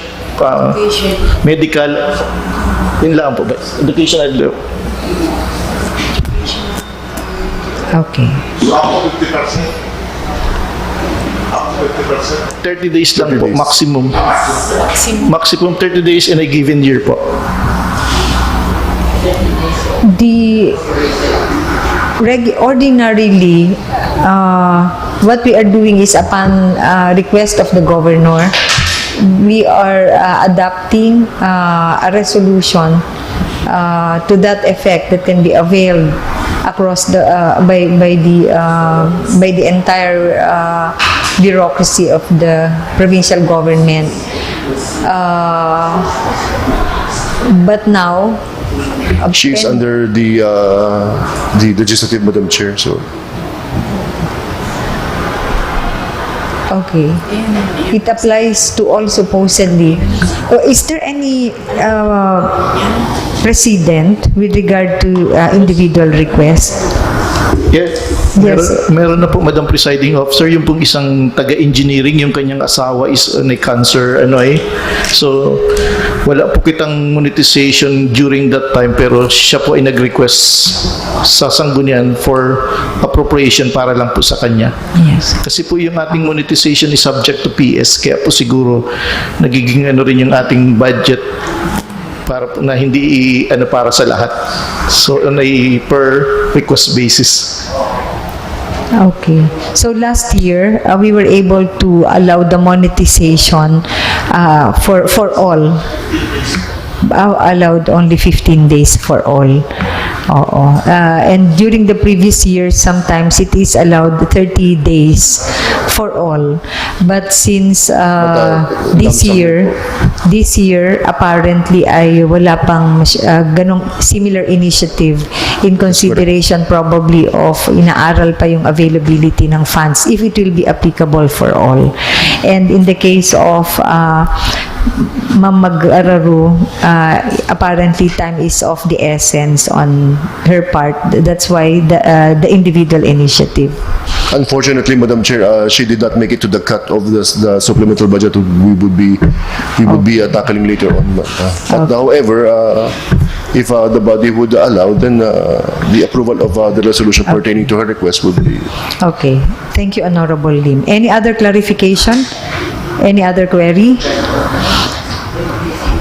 medical, yun lang po. Educational. Okay. Up to 50%. Up to 50%. 30 days lang 30 po, days. maximum. Maximum 30 days in a given year po. Ordinarily, what we are doing is upon request of the governor, we are adopting a resolution to that effect that can be availed across the by the entire bureaucracy of the provincial government. But now, She's and- under the legislative, Madam Chair, so. Okay. It applies to all supposedly. Is there any precedent with regard to individual request? Yes. Yes. Meron na po, Madam Presiding Officer, yung pong isang taga-engineering, yung kanyang asawa is may cancer, So, wala po kitang monetization during that time, pero siya po ay nag-request sa Sangguniang for appropriation para lang po sa kanya. Yes. Kasi po yung ating monetization is subject to PS, kaya po siguro nagiging rin yung ating budget para po na hindi para sa lahat. So, per request basis. Okay. So last year, we were able to allow the monetization for all. Allowed only 15 days for all. Oo. And during the previous year, sometimes it is allowed 30 days for all. But since this year apparently ay wala pang ganong similar initiative in consideration probably of inaaral pa yung availability ng funds if it will be applicable for all. And in the case of Ma'am Mag-Araru, apparently time is of the essence on her part. That's why the individual initiative. Unfortunately, Madam Chair, she did not make it to the cut of the supplemental budget we would be tackling later on. But however, if the body would allow, then the approval of the resolution pertaining to her request would be. Okay. Thank you, Honorable Lim. Any other clarification? Any other query?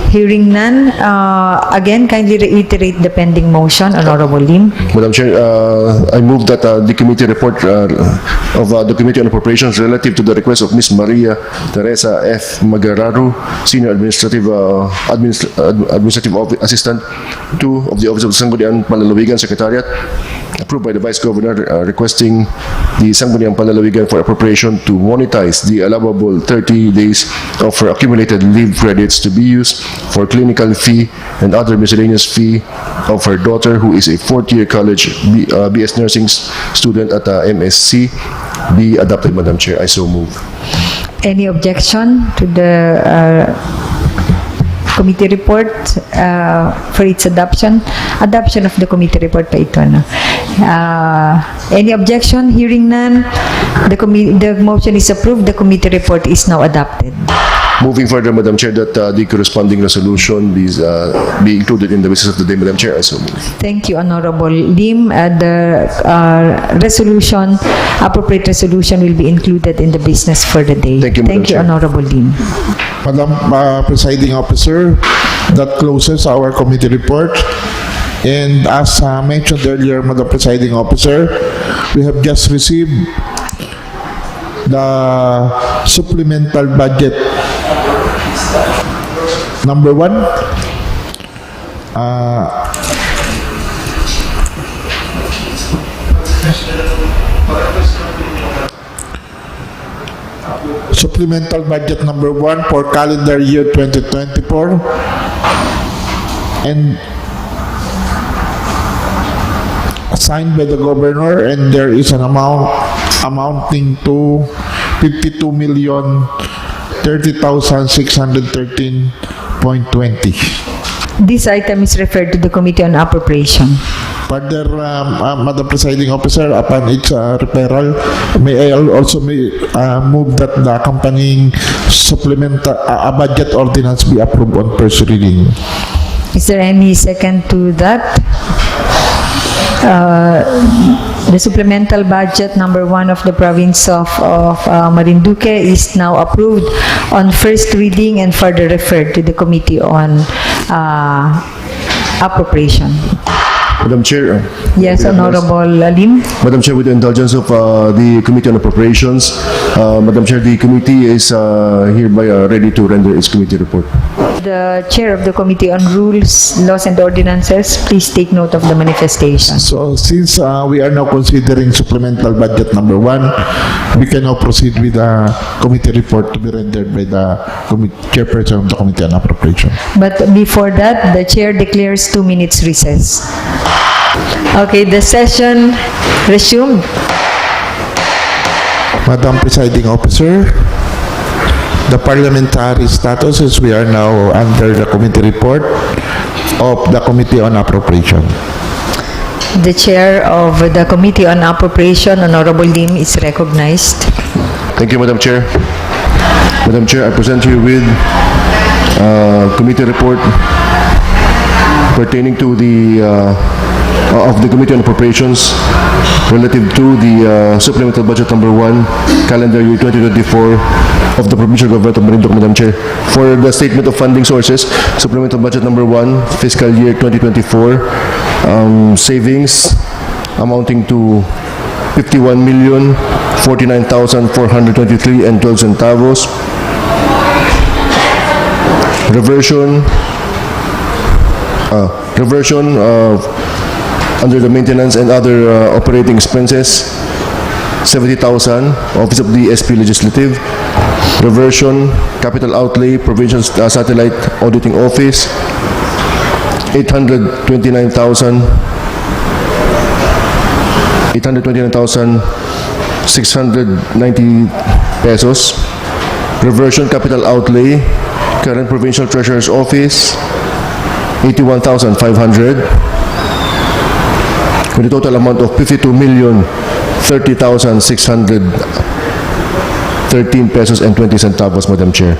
Hearing none, again, kindly reiterate the pending motion, Honorable Lim. Madam Chair, I move that the committee report of the Committee on Appropriations relative to the request of Ms. Maria Teresa F. Magararu, Senior Administrative Assistant 2 of the Office of the Sangguniang Panlalawigan Secretariat, approved by the Vice Governor, requesting the Sangguniang Panlalawigan for appropriation to monetize the allowable 30 days of her accumulated leave credits to be used for clinical fee and other miscellaneous fee of her daughter, who is a fourth-year college BS Nursing student at MSc, be adopted, Madam Chair. I so move. Any objection to the committee report for its adoption? Adoption of the committee report pa ito, no? Any objection? Hearing none, the motion is approved. The committee report is now adopted. Moving further, Madam Chair, that the corresponding resolution be included in the business of the day, Madam Chair. I so move. Thank you, Honorable Lim. The resolution, appropriate resolution, will be included in the business for the day. Thank you, Madam Thank you, Chair. Honorable Lim. Madam Presiding Officer, that closes our committee report. And as mentioned earlier, Madam Presiding Officer, we have just received the supplemental budget number 1. Supplemental budget number 1 for calendar year 2024, and signed by the governor, and there is an amount amounting to 52,030,613.20. This item is referred to the Committee on Appropriation. Further, Madam Presiding Officer, upon its referral, may I also move that the accompanying supplemental budget ordinance be approved on first reading. Is there any second to that? The supplemental budget number 1 of the province of Marinduque is now approved on first reading and further referred to the Committee on Appropriation. Madam Chair. Yes, Honorable Lim. Madam Chair, with the indulgence of the Committee on Appropriations, Madam Chair, the committee is hereby ready to render its committee report. The Chair of the Committee on Rules, Laws and Ordinances, please take note of the manifestation. So since we are now considering supplemental budget number 1, we can now proceed with the committee report to be rendered by the chairperson of the Committee on Appropriation. But before that, the Chair declares 2 minutes recess. Okay, the session resumed. Madam Presiding Officer, the parliamentary status is we are now under the committee report of the Committee on Appropriation. The Chair of the Committee on Appropriation, Honorable Lim, is recognized. Thank you, Madam Chair. Madam Chair, I present you with committee report pertaining to the of the Committee on Appropriations relative to the supplemental budget number 1, calendar year 2024 of the provincial government of Marinduque, Madam Chair. For the statement of funding sources, supplemental budget number 1, fiscal year 2024, savings amounting to 51,049,423 and 12 centavos. Reversion under the maintenance and other operating expenses, 70,000, Office of the SP Legislative. Reversion, capital outlay, provincial satellite auditing office, 829,690 pesos. Reversion, capital outlay, current provincial treasurer's office, 81,500. With a total amount of 52,030,613 pesos and 20 centavos, Madam Chair.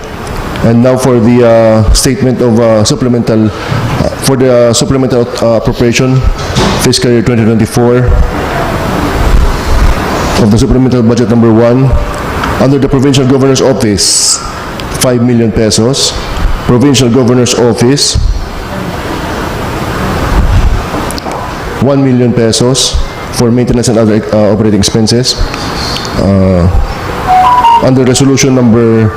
And now for the statement of supplemental, for the supplemental appropriation, fiscal year 2024, of the supplemental budget number 1, under the Provincial Governor's Office, 5 million pesos. Provincial Governor's Office, 1 million pesos for maintenance and other operating expenses. Under resolution number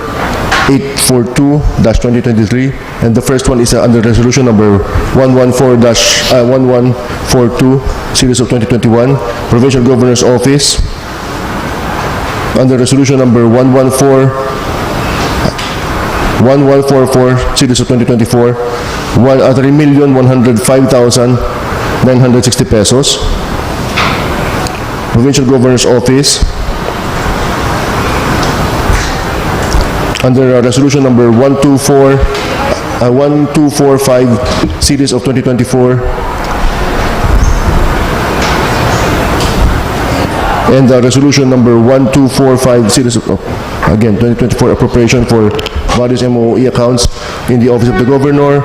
842-2023, and the first one is under resolution number 1142, series of 2021, Provincial Governor's Office. Under resolution number 1144, series of 2024, 3,105,960 pesos. Provincial Governor's Office. Under resolution number 1245, series of 2024, and resolution number 1245, series of, again, 2024 appropriation for various MOE accounts in the Office of the Governor,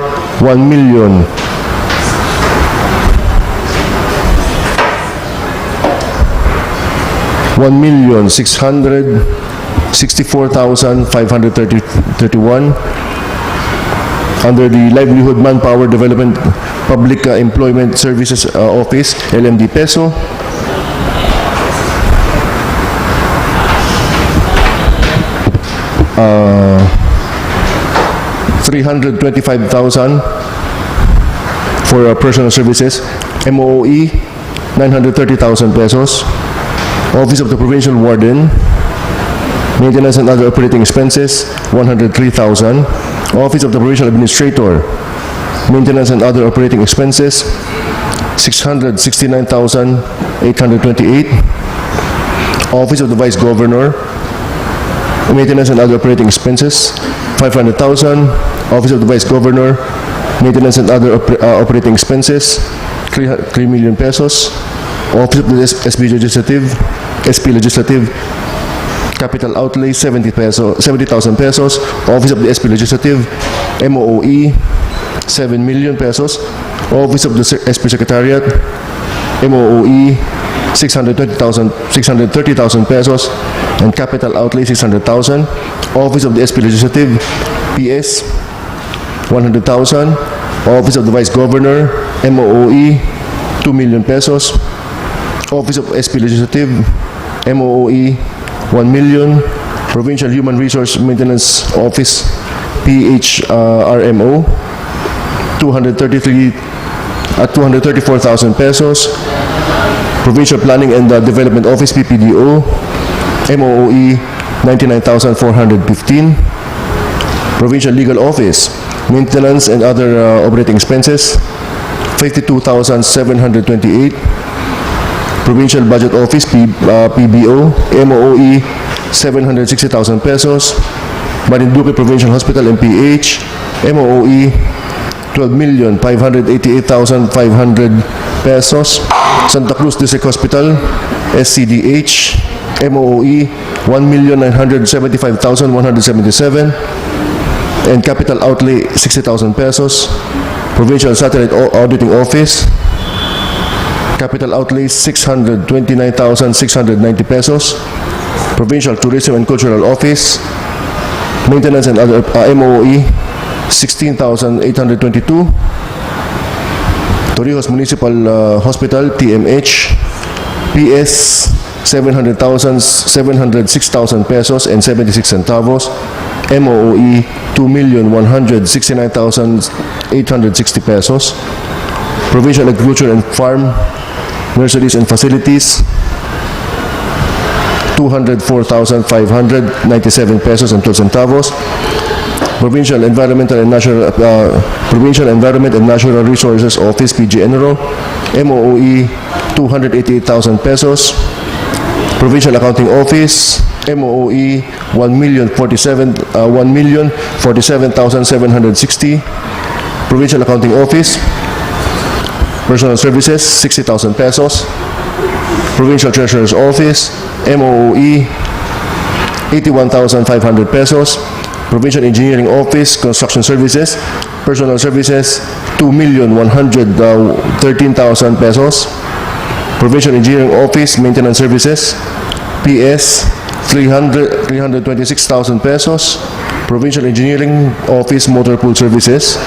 1,664,531. Under the Livelihood Manpower Development Public Employment Services Office, LMD Peso, $325,000 for personal services. MOE, 930,000 pesos. Office of the Provincial Warden, maintenance and other operating expenses, 103,000. Office of the Provincial Administrator, maintenance and other operating expenses, 669,828. Office of the Vice Governor, maintenance and other operating expenses, 500,000. Office of the Vice Governor, maintenance and other operating expenses, 3 million pesos. Office of the SP Legislative, capital outlay 70,000 pesos. Office of the SP Legislative, MOOE 7 million pesos. Office of the SP Secretariat, MOOE 630,000 pesos, and capital outlay 600,000. Office of the SP Legislative, PS 100,000. Office of the Vice Governor, MOOE 2 million pesos. Office of SP Legislative, MOOE 1 million. Provincial Human Resource Maintenance Office, PHRMO 234,000 pesos. Provincial Planning and Development Office, PPDO, MOOE 99,415. Provincial Legal Office, Maintenance and Other Operating Expenses, 52,728. Provincial Budget Office, PBO, MOOE 760,000 pesos. Marinduque Provincial Hospital, MPH, MOOE 12,588,500 pesos. Santa Cruz District Hospital, SCDH, MOOE 1,975,177, and capital outlay 60,000 pesos. Provincial Satellite Auditing Office, capital outlay 629,690 pesos. Provincial Tourism and Cultural Office, maintenance and other MOE 16,822. Torrijos Municipal Hospital, TMH, PS 706,000 pesos and 76 centavos. MOE 2,169,860 pesos. Provincial Agriculture and Farm, Nurseries and Facilities, 204,597 pesos and 12 centavos. Provincial Environment and Natural Resources Office, PG Enro, MOE 288,000 pesos. Provincial Accounting Office, MOE 1,047,760. Provincial Accounting Office, Personal Services, 60,000 pesos. Provincial Treasurer's Office, MOE 81,500 pesos. Provincial Engineering Office, Construction Services, Personal Services, 2,113,000 pesos. Provincial Engineering Office, Maintenance Services, PS, 326,000 pesos. Provincial Engineering Office, Motor Pool Services,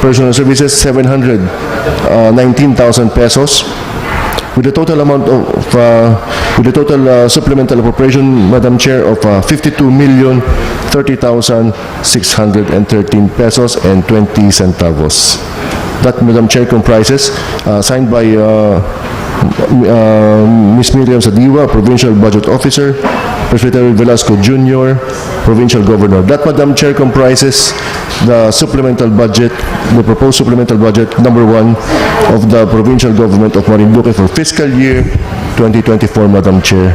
Personal Services, 719,000 pesos. With a total amount of, supplemental appropriation, Madam Chair, of 52,030,613 pesos and 20 centavos. That, Madam Chair, comprises, signed by Ms. Miriam Sadiwa, Provincial Budget Officer, Presbyterian Velasco Jr., Provincial Governor. That, Madam Chair, comprises the supplemental budget, the proposed supplemental budget number 1 of the Provincial Government of Marinduque for fiscal year 2024, Madam Chair.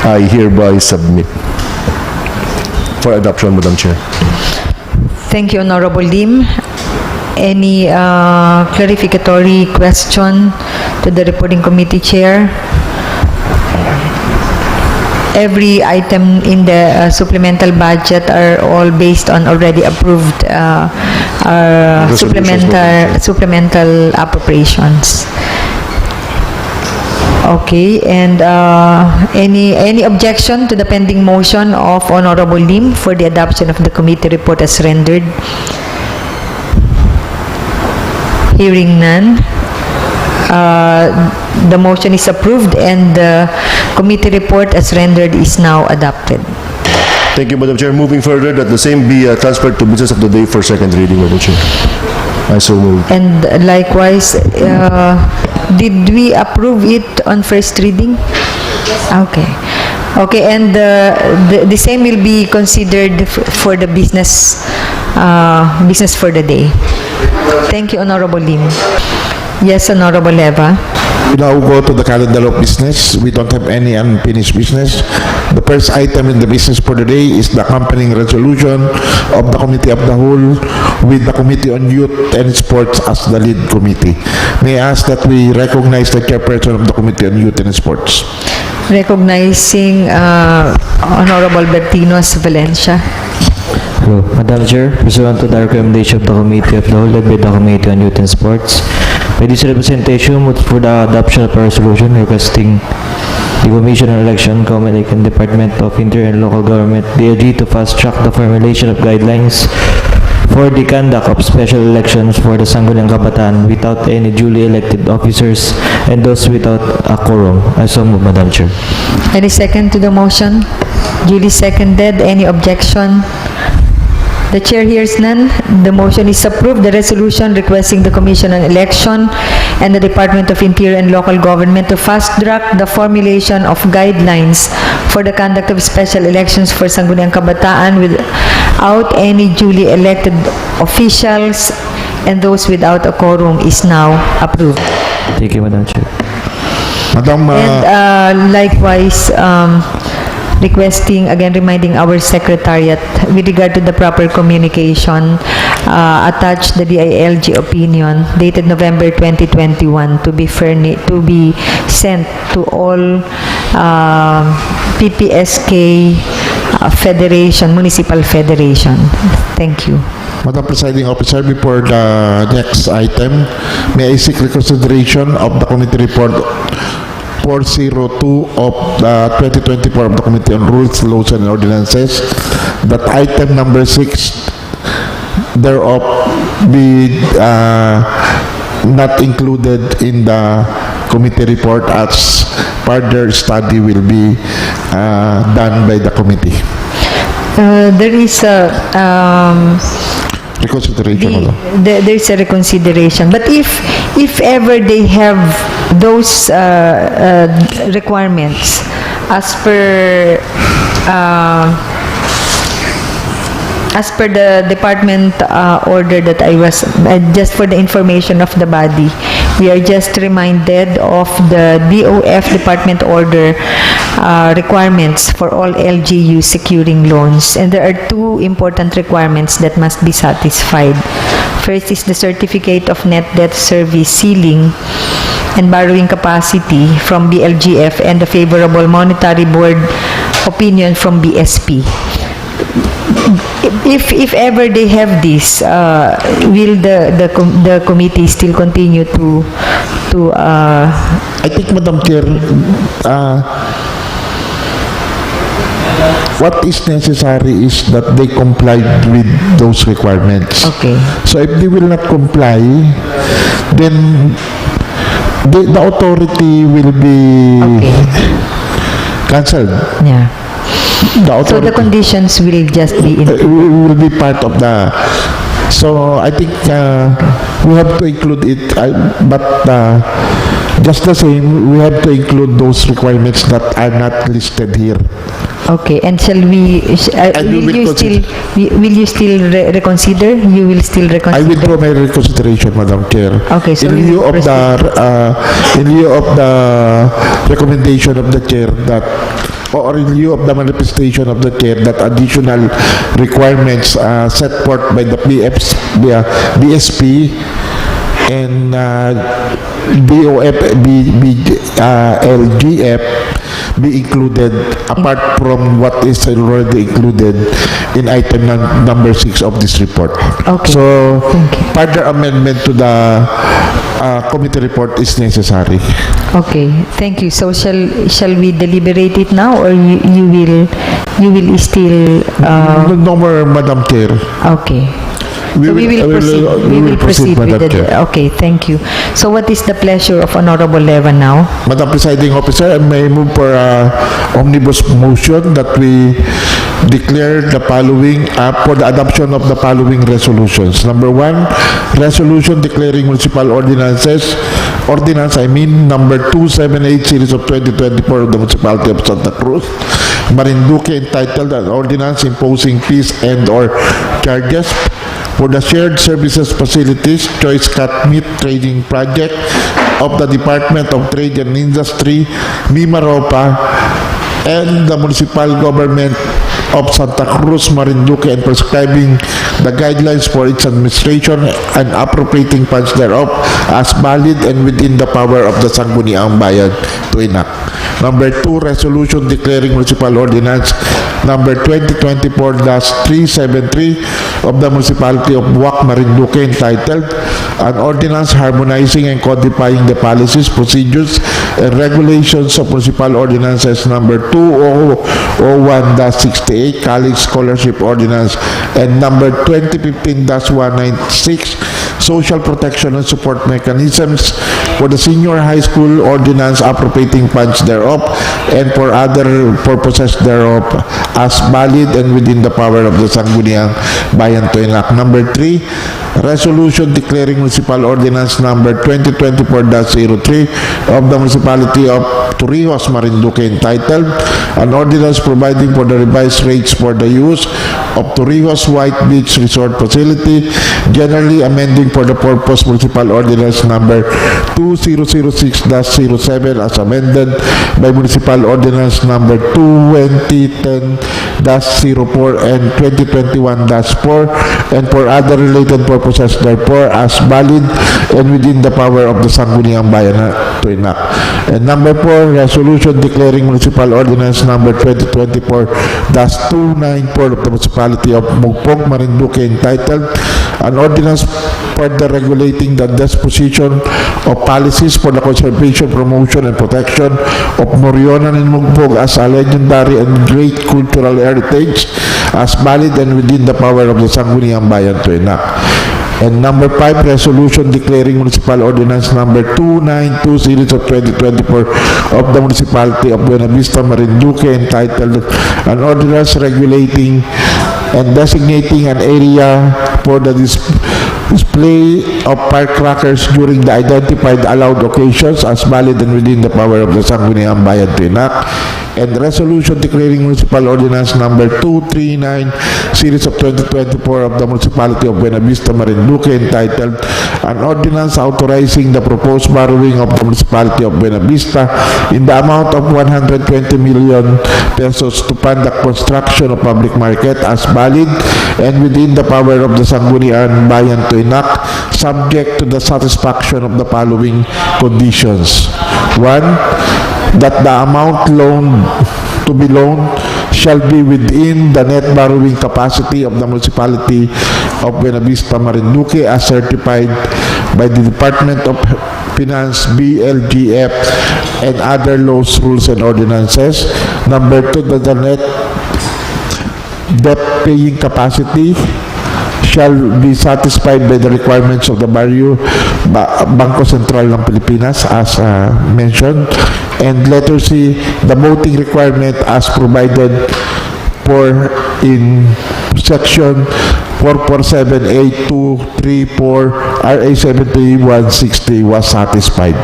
I hereby submit for adoption, Madam Chair. Thank you, Honorable Lim. Any clarificatory question to the reporting committee chair? Every item in the supplemental budget are all based on already approved supplemental appropriations. Okay, and any objection to the pending motion of Honorable Lim for the adoption of the committee report as rendered? Hearing none, the motion is approved and the committee report as rendered is now adopted. Thank you, Madam Chair. Moving further, that the same be transferred to business of the day for second reading, Madam Chair. I so move. And likewise, did we approve it on first reading? Okay. Okay, and the same will be considered for the business for the day. Thank you, Honorable Lim. Yes, Honorable Eva. We now go to the calendar of business. We don't have any unfinished business. The first item in the business for the day is the accompanying resolution of the Committee of the Whole with the Committee on Youth and Sports as the lead committee. May I ask that we recognize the chairperson of the Committee on Youth and Sports. Recognizing Honorable Bertinos Valencia. Hello, Madam Chair, pursuant to the recommendation of the Committee of the Whole led by the Committee on Youth and Sports, by this representation move for the adoption of a resolution requesting the Commission on Election, Common and Department of Interior and Local Government, DLG, to fast-track the formulation of guidelines for the conduct of special elections for the Sangguniang Kabataan without any duly elected officers and those without a quorum. I so move, Madam Chair. Any second to the motion? Duly seconded. Any objection? The chair hears none. The motion is approved. The resolution requesting the Commission on Election and the Department of Interior and Local Government to fast-track the formulation of guidelines for the conduct of special elections for Sangguniang Kabataan without any duly elected officials and those without a quorum is now approved. Thank you, Madam Chair. Madam, And likewise, requesting, again reminding our Secretariat with regard to the proper communication, attach the DILG opinion dated November 2021 to be sent to all PPSK Federation, Municipal Federation. Thank you. Madam Presiding Officer, before the next item, may I seek reconsideration of the committee report 402 of the 2024 of the Committee on Rules, Laws, and Ordinances, that item number 6 thereof be not included in the committee report as further study will be done by the committee. There is a Reconsideration. there's a reconsideration, but if ever they have those requirements as per the department order that I was just for the information of the body, we are just reminded of the DOF department order requirements for all LGU securing loans, and there are two important requirements that must be satisfied. First is the certificate of net debt service ceiling and borrowing capacity from BLGF and the favorable monetary board opinion from BSP. If ever they have this, will the committee still continue to I think, Madam Chair, what is necessary is that they comply with those requirements. Okay. So if they will not comply, then the authority will be cancelled. Yeah. The So the authority conditions will just be in. will be part of the. So I think we have to include it, but just the same, we have to include those requirements that are not listed here. Okay, and shall we? Will you still reconsider? You will still I reconsider. withdraw my reconsideration, Madam Chair. Okay, so in we lieu will of the recommendation of the chair that, or in lieu of the manifestation of the chair that additional requirements set forth by the BSP and DOF, LGF be included apart from what is already included in item number 6 of this report. Okay. So Thank you. further amendment to the committee report is necessary. Okay, thank you. So shall we deliberate it now, or you will still? No more, Madam Chair. Okay. So we will proceed. We will proceed with Madam the. Chair. Okay, thank you. So what is the pleasure of Honorable Leva now? Madam Presiding Officer, I may move for omnibus motion that we declare the following for the adoption of the following resolutions. Number 1, resolution declaring municipal ordinance number 278 series of 2024 of the municipality of Santa Cruz, Marinduque, entitled an ordinance imposing fees and/or charges for the shared services facilities choice cut meat trading project of the Department of Trade and Industry, Mimaropa, and the municipal government of Santa Cruz, Marinduque, and prescribing the guidelines for its administration and appropriating funds thereof as valid and within the power of the Sangguniang Bayan to enact. Number 2, resolution declaring municipal ordinance number 2024-373 of the municipality of Buwak, Marinduque, entitled An Ordinance Harmonizing and Codifying the Policies, Procedures, and Regulations of Municipal Ordinances number 2001-68, College Scholarship Ordinance, and number 2015-196, Social Protection and Support Mechanisms for the Senior High School Ordinance, appropriating funds thereof and for other purposes thereof as valid and within the power of the Sangguniang Bayan to enact. Number 3, resolution declaring municipal ordinance number 2024-03 of the municipality of Torrijos, Marinduque, entitled An Ordinance Providing for the Revised Rates for the Use of Torrijos White Beach Resort Facility, generally amending for the purpose municipal ordinance number 2006-07 as amended by municipal ordinance number 2010-04 and 2021-4 and for other related purposes therefore as valid and within the power of the Sangguniang Bayan to enact. And number 4, resolution declaring municipal ordinance number 2024-294 of the municipality of Mugpog, Marinduque, entitled An Ordinance further regulating the disposition of policies for the conservation, promotion, and protection of Morionan and Mugpog as a legendary and great cultural heritage as valid and within the power of the Sangguniang Bayan to enact. And number 5, resolution declaring municipal ordinance number 292 series of 2024 of the municipality of Buena Vista, Marinduque, entitled An Ordinance regulating and designating an area for the display of firecrackers during the identified allowed occasions as valid and within the power of the Sangguniang Bayan to enact. And resolution declaring municipal ordinance number 239 series of 2024 of the municipality of Buena Vista, Marinduque, entitled An Ordinance authorizing the proposed borrowing of the municipality of Buena Vista in the amount of 120 million pesos to fund the construction of public market as valid and within the power of the Sangguniang Bayan to enact, subject to the satisfaction of the following conditions. 1, that the amount to be loaned shall be within the net borrowing capacity of the municipality of Buena Vista, Marinduque as certified by the Department of Finance, BLGF, and other laws, rules, and ordinances. Number 2, that the net debt paying capacity shall be satisfied by the requirements of the Bangko Sentral ng Pilipinas as mentioned. And letter C, the voting requirement as provided for in section 447A234 RA 7160 was satisfied.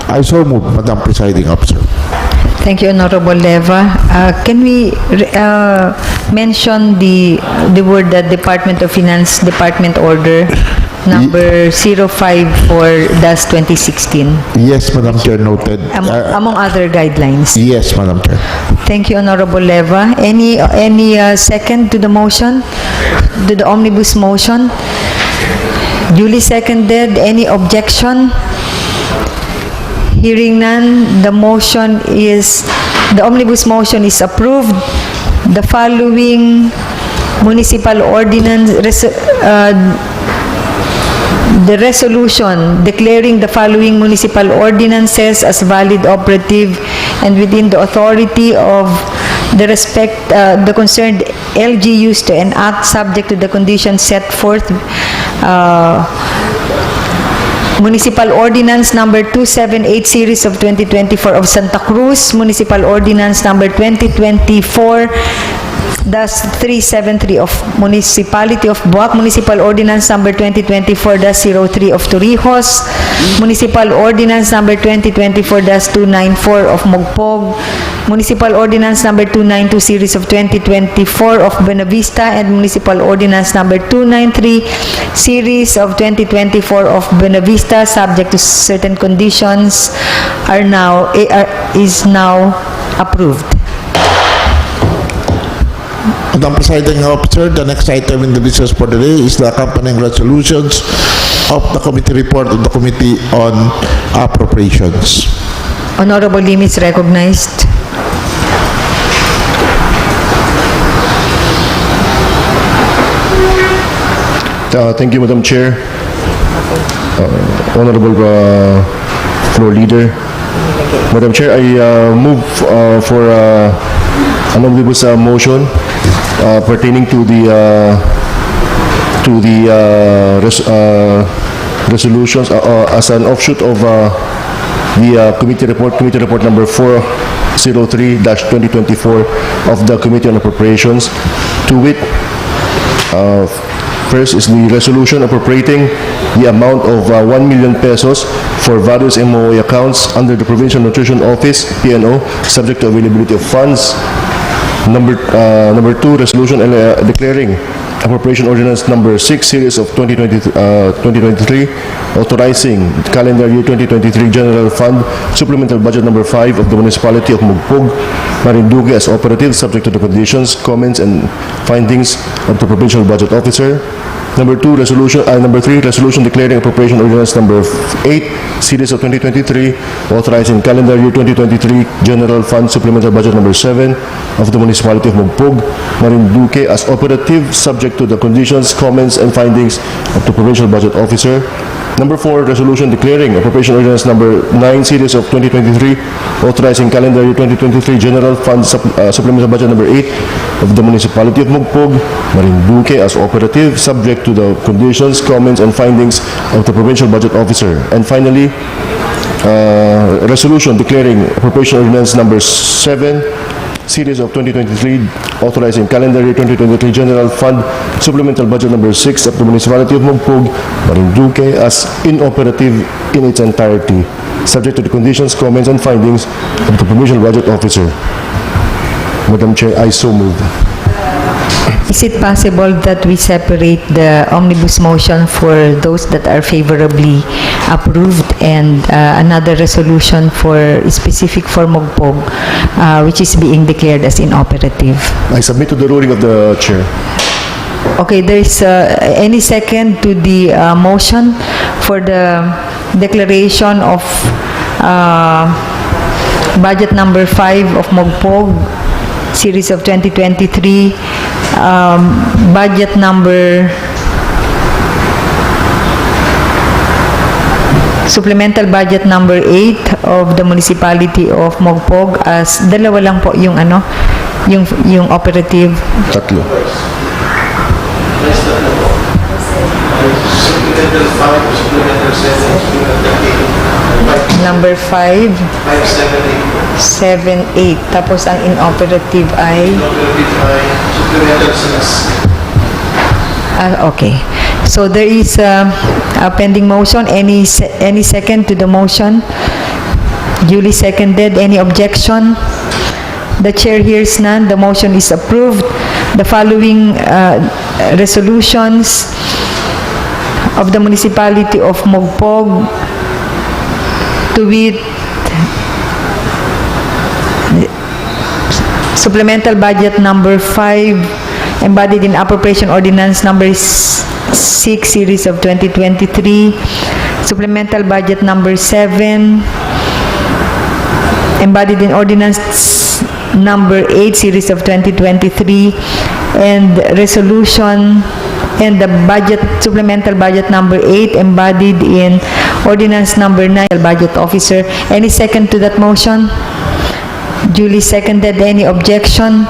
I so move, Madam Presiding Officer. Thank you, Honorable Leva. Can we mention the word that Department of Finance Department Order number 054-2016? Yes, Madam Chair, noted. Among other guidelines. Yes, Madam Chair. Thank you, Honorable Leva. Any second to the motion? To the omnibus motion? Duly seconded. Any objection? Hearing none, the omnibus motion is approved. The following municipal ordinance, the resolution declaring the following municipal ordinances as valid, operative, and within the authority of the concerned LGUs to enact subject to the conditions set forth. Municipal Ordinance number 278 series of 2024 of Santa Cruz, Municipal Ordinance number 2024 373 of Municipality of Buwak, Municipal Ordinance number 2024-03 of Torrijos, Municipal Ordinance number 2024-294 of Mogpog, Municipal Ordinance number 292 series of 2024 of Buenavista, and Municipal Ordinance number 293 series of 2024 of Buenavista, subject to certain conditions, is now approved. Madam Presiding Officer, the next item in the business for the day is the accompanying resolutions of the committee report of the Committee on Appropriations. Honorable limits recognized. Thank you, Madam Chair. Honorable Floor Leader. Madam Chair, I move for an omnibus motion pertaining to the resolutions as an offshoot of the committee report number 403-2024 of the Committee on Appropriations. To wit, first is the resolution appropriating the amount of 1 million pesos for various MOA accounts under the Provincial Nutrition Office, PNO, subject to availability of funds. Number 2, resolution declaring appropriation ordinance number 6 series of 2023, authorizing calendar year 2023 general fund supplemental budget number 5 of the municipality of Mogpog, Marinduque as operative, subject to the conditions, comments, and findings of the provincial budget officer. Number 3, resolution declaring appropriation ordinance number 8 series of 2023, authorizing calendar year 2023 general fund supplemental budget number 7 of the municipality of Mogpog, Marinduque as operative, subject to the conditions, comments, and findings of the provincial budget officer. Number 4, resolution declaring appropriation ordinance number 9 series of 2023, authorizing calendar year 2023 general fund supplemental budget number 8 of the municipality of Mogpog, Marinduque as operative, subject to the conditions, comments, and findings of the provincial budget officer. And finally, resolution declaring appropriation ordinance number 7 series of 2023, authorizing calendar year 2023 general fund supplemental budget number 6 of the municipality of Mogpog, Marinduque as inoperative in its entirety, subject to the conditions, comments, and findings of the provincial budget officer. Madam Chair, I so move. Is it possible that we separate the omnibus motion for those that are favorably approved and another resolution for specific for Mogpog, which is being declared as inoperative? I submit to the ruling of the Chair. Okay, there is any second to the motion for the declaration of budget number 5 of Mogpog, series of 2023, budget number supplemental budget number 8 of the municipality of Mogpog as dalawa lang po yung yung operative. Tatlo. Number 5, 7, 8. Tapos ang inoperative ay okay. So there is a pending motion. Any second to the motion? Duly seconded. Any objection? The chair hears none. The motion is approved. The following resolutions of the municipality of Mogpog, to wit, supplemental budget number 5 embodied in appropriation ordinance number 6 series of 2023, supplemental budget number 7 embodied in ordinance number 8 series of 2023, and resolution and the budget supplemental budget number 8 embodied in ordinance number 9 budget officer. Any second to that motion? Duly seconded. Any objection?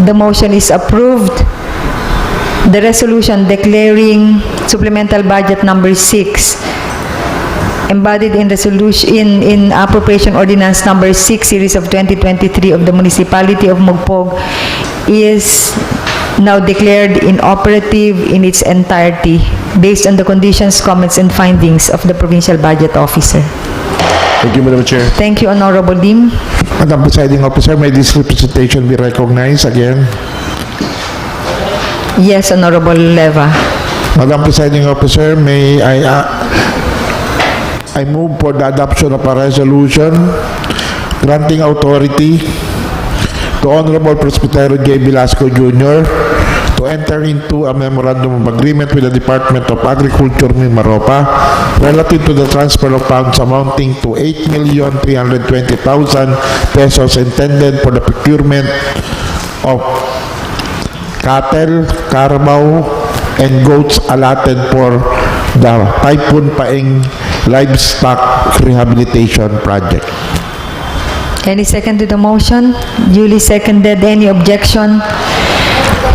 The motion is approved. The resolution declaring supplemental budget number 6 embodied in resolution in appropriation ordinance number 6 series of 2023 of the municipality of Mogpog is now declared inoperative in its entirety based on the conditions, comments, and findings of the Provincial Budget Officer. Thank you, Madam Chair. Thank you, Honorable Lim. Madam Presiding Officer, may this representation be recognized again? Yes, Honorable Leva. Madam Presiding Officer, may I move for the adoption of a resolution granting authority to Honorable Presbytero J. Velasco Jr. to enter into a memorandum of agreement with the Department of Agriculture, Mimaropa, relative to the transfer of funds amounting to 8,320,000 pesos intended for the procurement of cattle, carabao, and goats allotted for the Typhoon Paeng Livestock Rehabilitation Project. Any second to the motion? Duly seconded. Any objection?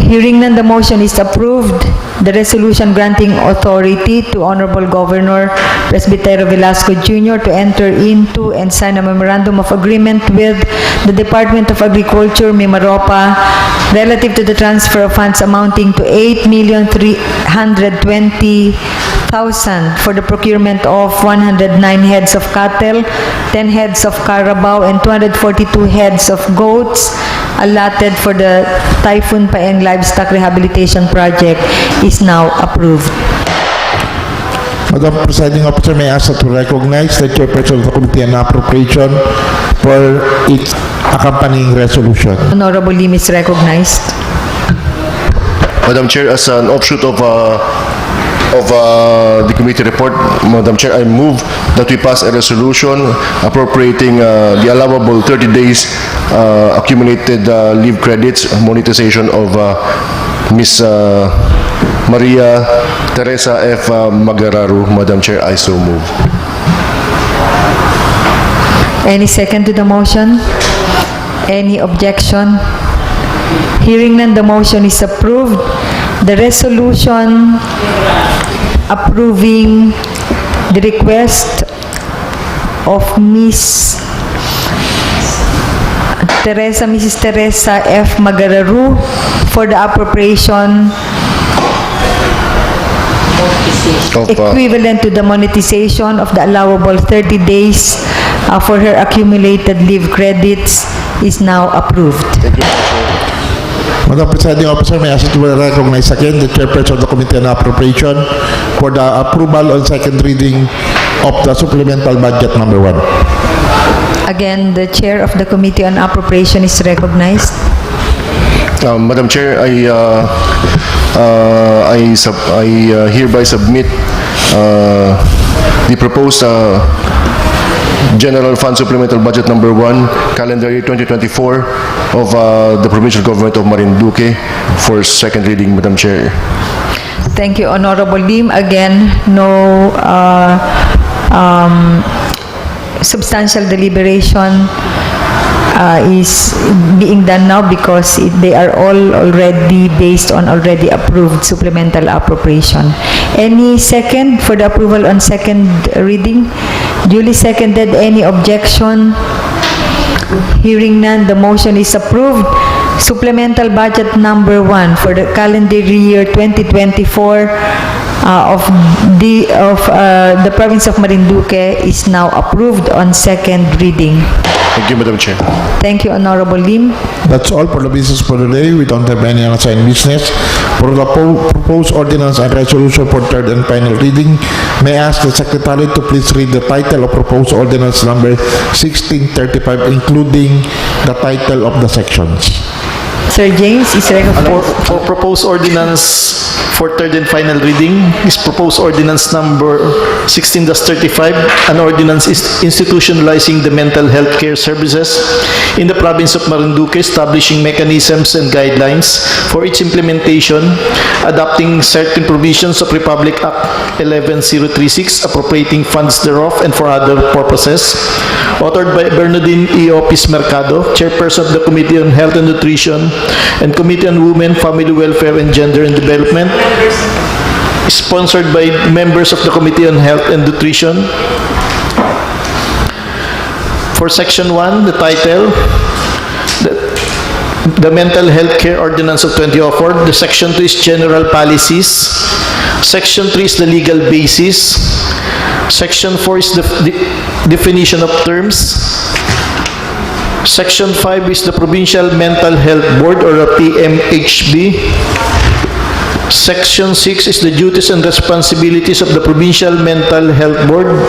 Hearing none, the motion is approved. The resolution granting authority to Honorable Governor Presbytero Velasco Jr. to enter into and sign a memorandum of agreement with the Department of Agriculture, Mimaropa, relative to the transfer of funds amounting to 8,320,000 for the procurement of 109 heads of cattle, 10 heads of carabao, and 242 heads of goats allotted for the Typhoon Paeng Livestock Rehabilitation Project is now approved. Madam Presiding Officer, may I ask to recognize the Chairperson of the Committee on Appropriation for its accompanying resolution. Honorable Lim is recognized. Madam Chair, as an offshoot of the committee report, Madam Chair, I move that we pass a resolution appropriating the allowable 30 days accumulated leave credits, monetization of Ms. Maria Teresa F. Magararu. Madam Chair, I so move. Any second to the motion? Any objection? Hearing none, the motion is approved. The resolution approving the request of Mrs. Teresa F. Magararu for the appropriation equivalent to the monetization of the allowable 30 days for her accumulated leave credits is now approved. Thank you, Madam Chair. Madam Presiding Officer, may I ask to recognize again the Chairperson of the Committee on Appropriation for the approval on second reading of the supplemental budget number 1. Again, the Chair of the Committee on Appropriation is recognized. Madam Chair, I hereby submit the proposed General Fund Supplemental Budget Number 1, Calendar Year 2024 of the Provincial Government of Marinduque for second reading, Madam Chair. Thank you, Honorable Lim. Again, no substantial deliberation is being done now because they are all already based on already approved supplemental appropriation. Any second for the approval on second reading? Duly seconded. Any objection? Hearing none, the motion is approved. Supplemental budget number 1 for the calendar year 2024 of the province of Marinduque is now approved on second reading. Thank you, Madam Chair. Thank you, Honorable Lim. That's all for the business for today. We don't have any unassigned business. For the proposed ordinance and resolution for third and final reading, may I ask the Secretary to please read the title of proposed ordinance number 1635, including the title of the sections. Sir James is recognized. For proposed ordinance for third and final reading is proposed ordinance number 16-35, an ordinance is institutionalizing the mental health care services in the province of Marinduque, establishing mechanisms and guidelines for its implementation, adopting certain provisions of Republic Act 11036, appropriating funds thereof and for other purposes, authored by Bernardine E. Opis Mercado, Chairperson of the Committee on Health and Nutrition and Committee on Women, Family Welfare and Gender and Development, sponsored by members of the Committee on Health and Nutrition. For Section 1, the title, the Mental Health Care Ordinance of 2004. The Section 2 is general policies. Section 3 is the legal basis. Section 4 is the definition of terms. Section 5 is the Provincial Mental Health Board or a PMHB. Section 6 is the duties and responsibilities of the Provincial Mental Health Board.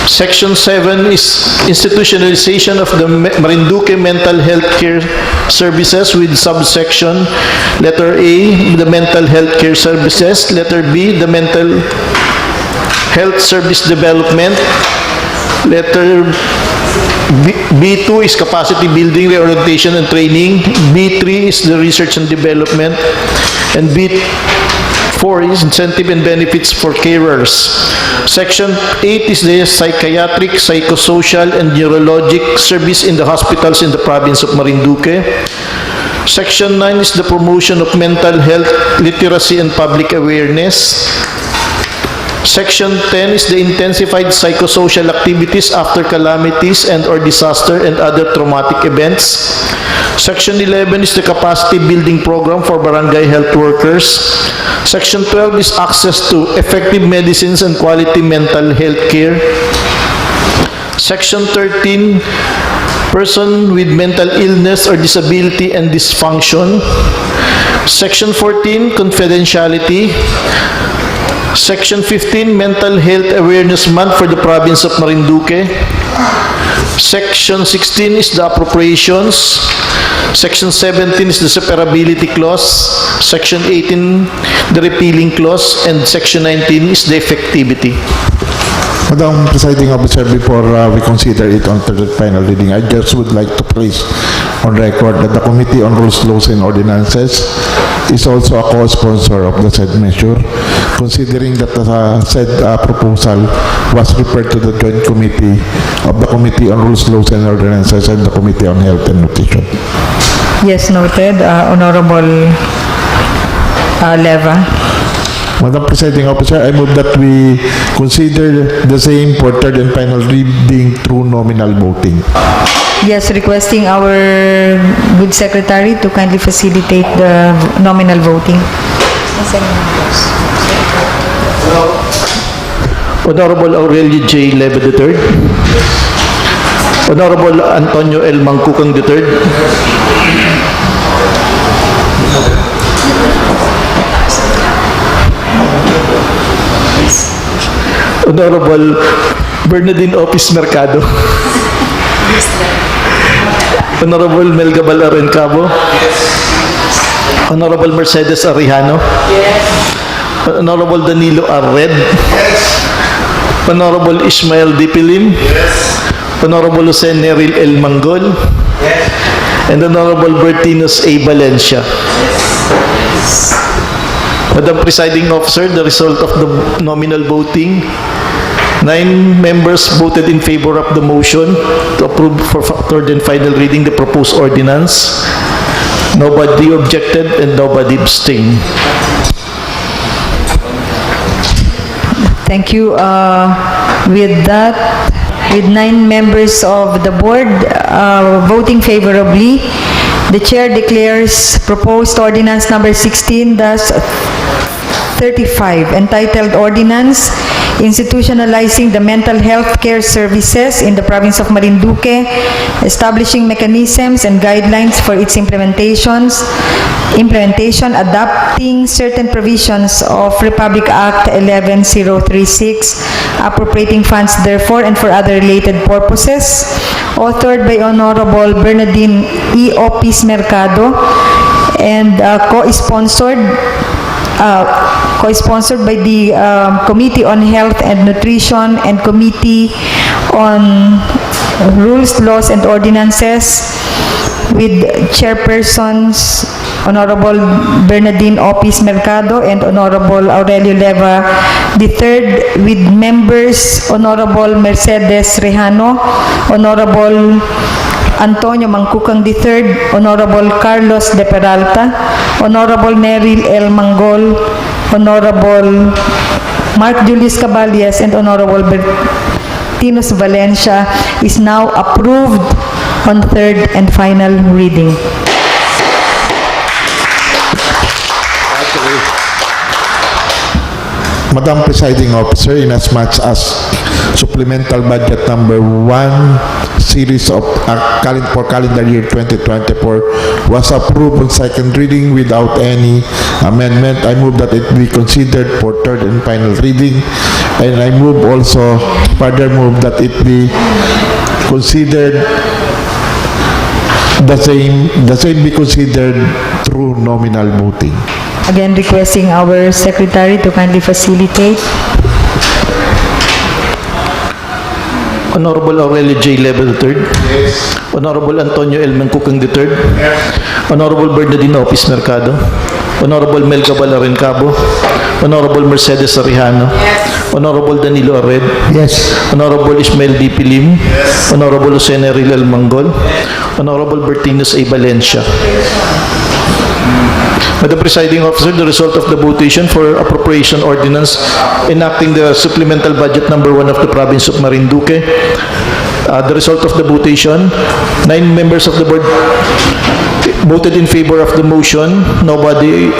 Section 7 is institutionalization of the Marinduque Mental Health Care Services with subsection letter A, the Mental Health Care Services, letter B, the Mental Health Service Development, letter B2 is capacity building, reorientation and training, B3 is the research and development, and B4 is incentive and benefits for carers. Section 8 is the psychiatric, psychosocial, and neurologic service in the hospitals in the province of Marinduque. Section 9 is the promotion of mental health literacy and public awareness. Section 10 is the intensified psychosocial activities after calamities and or disaster and other traumatic events. Section 11 is the capacity building program for barangay health workers. Section 12 is access to effective medicines and quality mental health care. Section 13, person with mental illness or disability and dysfunction. Section 14, confidentiality. Section 15, Mental Health Awareness Month for the province of Marinduque. Section 16 is the appropriations. Section 17 is the separability clause. Section 18, the repealing clause. And Section 19 is the effectivity. Madam Presiding Officer, before we consider it on third and final reading, I just would like to place on record that the Committee on Rules, Laws, and Ordinances is also a co-sponsor of the said measure, considering that the said proposal was referred to the Joint Committee of the Committee on Rules, Laws, and Ordinances and the Committee on Health and Nutrition. Yes, noted. Honorable Leva. Madam Presiding Officer, I move that we consider the same for third and final reading through nominal voting. Yes, requesting our good secretary to kindly facilitate the nominal voting. Honorable Aurelio J. Leva III. Honorable Antonio L. Mangkukang III. Honorable Bernardine Opis Mercado. Honorable Melga Balaran Cabo. Honorable Mercedes Arrijano. Honorable Danilo Arred. Honorable Ismael Dipilim. Honorable Jose Neril L. Manggol. And Honorable Bertinos A. Valencia. Madam Presiding Officer, the result of the nominal voting, 9 members voted in favor of the motion to approve for third and final reading the proposed ordinance. Nobody objected and nobody abstained. Thank you. With that, with 9 members of the board voting favorably, the chair declares proposed ordinance number 16-35 entitled Ordinance Institutionalizing the Mental Health Care Services in the Province of Marinduque, establishing mechanisms and guidelines for its implementation, adopting certain provisions of Republic Act 11036, appropriating funds therefore and for other related purposes, authored by Honorable Bernardine E. Opis Mercado, and co-sponsored by the Committee on Health and Nutrition and Committee on Rules, Laws, and Ordinances, with chairpersons Honorable Bernardine Opis Mercado and Honorable Aurelio Leva III, with members Honorable Mercedes Rejano, Honorable Antonio Mangkukang III, Honorable Carlos de Peralta, Honorable Neril L. Manggol, Honorable Mark Julius Caballes, and Honorable Bertinos Valencia, is now approved on third and final reading. Madam Presiding Officer, inasmuch as supplemental budget number 1 series of for calendar year 2024 was approved on second reading without any amendment, I move that it be considered for third and final reading, and I move also, further move that it be considered the same be considered through nominal voting. Again, requesting our secretary to kindly facilitate. Honorable Aurelio J. Leva III. Yes. Honorable Antonio L. Mangkukang III. Honorable Bernardino Opis Mercado. Honorable Melga Balarin Cabo. Honorable Mercedes Arihano. Honorable Danilo Arred. Yes. Honorable Ismael D. Pilim. Honorable Lucena Rilal Manggol. Honorable Bertinus A. Valencia. Madam Presiding Officer, the result of the votation for appropriation ordinance enacting the supplemental budget number 1 of the province of Marinduque. The result of the votation, 9 members of the board voted in favor of the motion, nobody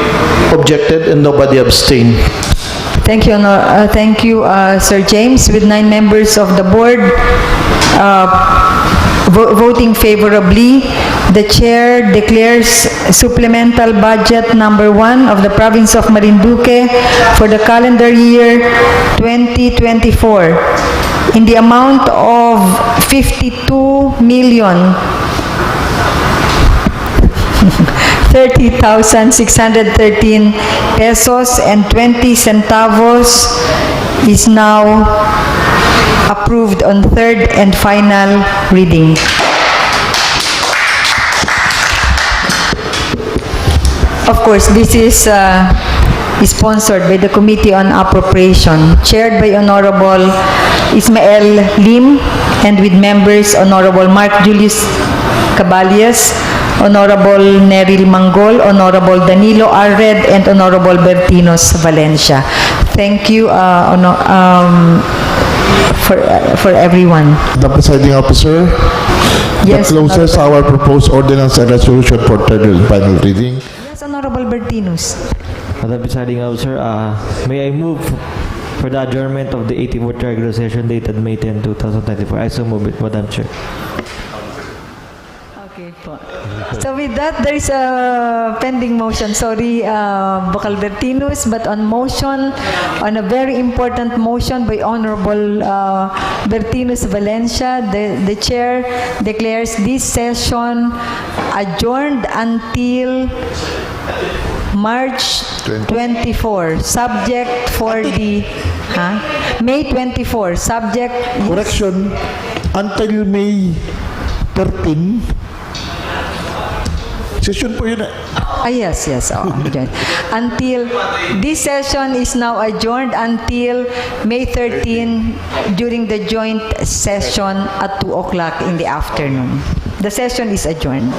objected, and nobody abstained. Thank you, Sir James. With 9 members of the board voting favorably, the chair declares supplemental budget number 1 of the province of Marinduque for the calendar year 2024 in the amount of 52,030,613 pesos and 20 centavos is now approved on third and final reading. Of course, this is sponsored by the Committee on Appropriation, chaired by Honorable Ismael Lim, and with members Honorable Mark Julius Caballes, Honorable Neril Manggol, Honorable Danilo Arred, and Honorable Bertinos Valencia. Thank you for everyone. The Presiding Officer, Yes, that closes our proposed ordinance and resolution for third and final reading. Yes, Honorable Bertinos. Madam Presiding Officer, may I move for the adjournment of the 84th regular session dated May 10, 2024. I so move it, Madam Chair. Okay po. So with that, there is a pending motion. Sorry, Bokal Bertinus, but on motion, on a very important motion by Honorable Bertinus Valencia, the chair declares this session adjourned until March 24, subject for the May 24, subject. Correction, until May 13. Session po yun. Yes. Until this session is now adjourned until May 13 during the joint session at 2 o'clock in the afternoon. The session is adjourned.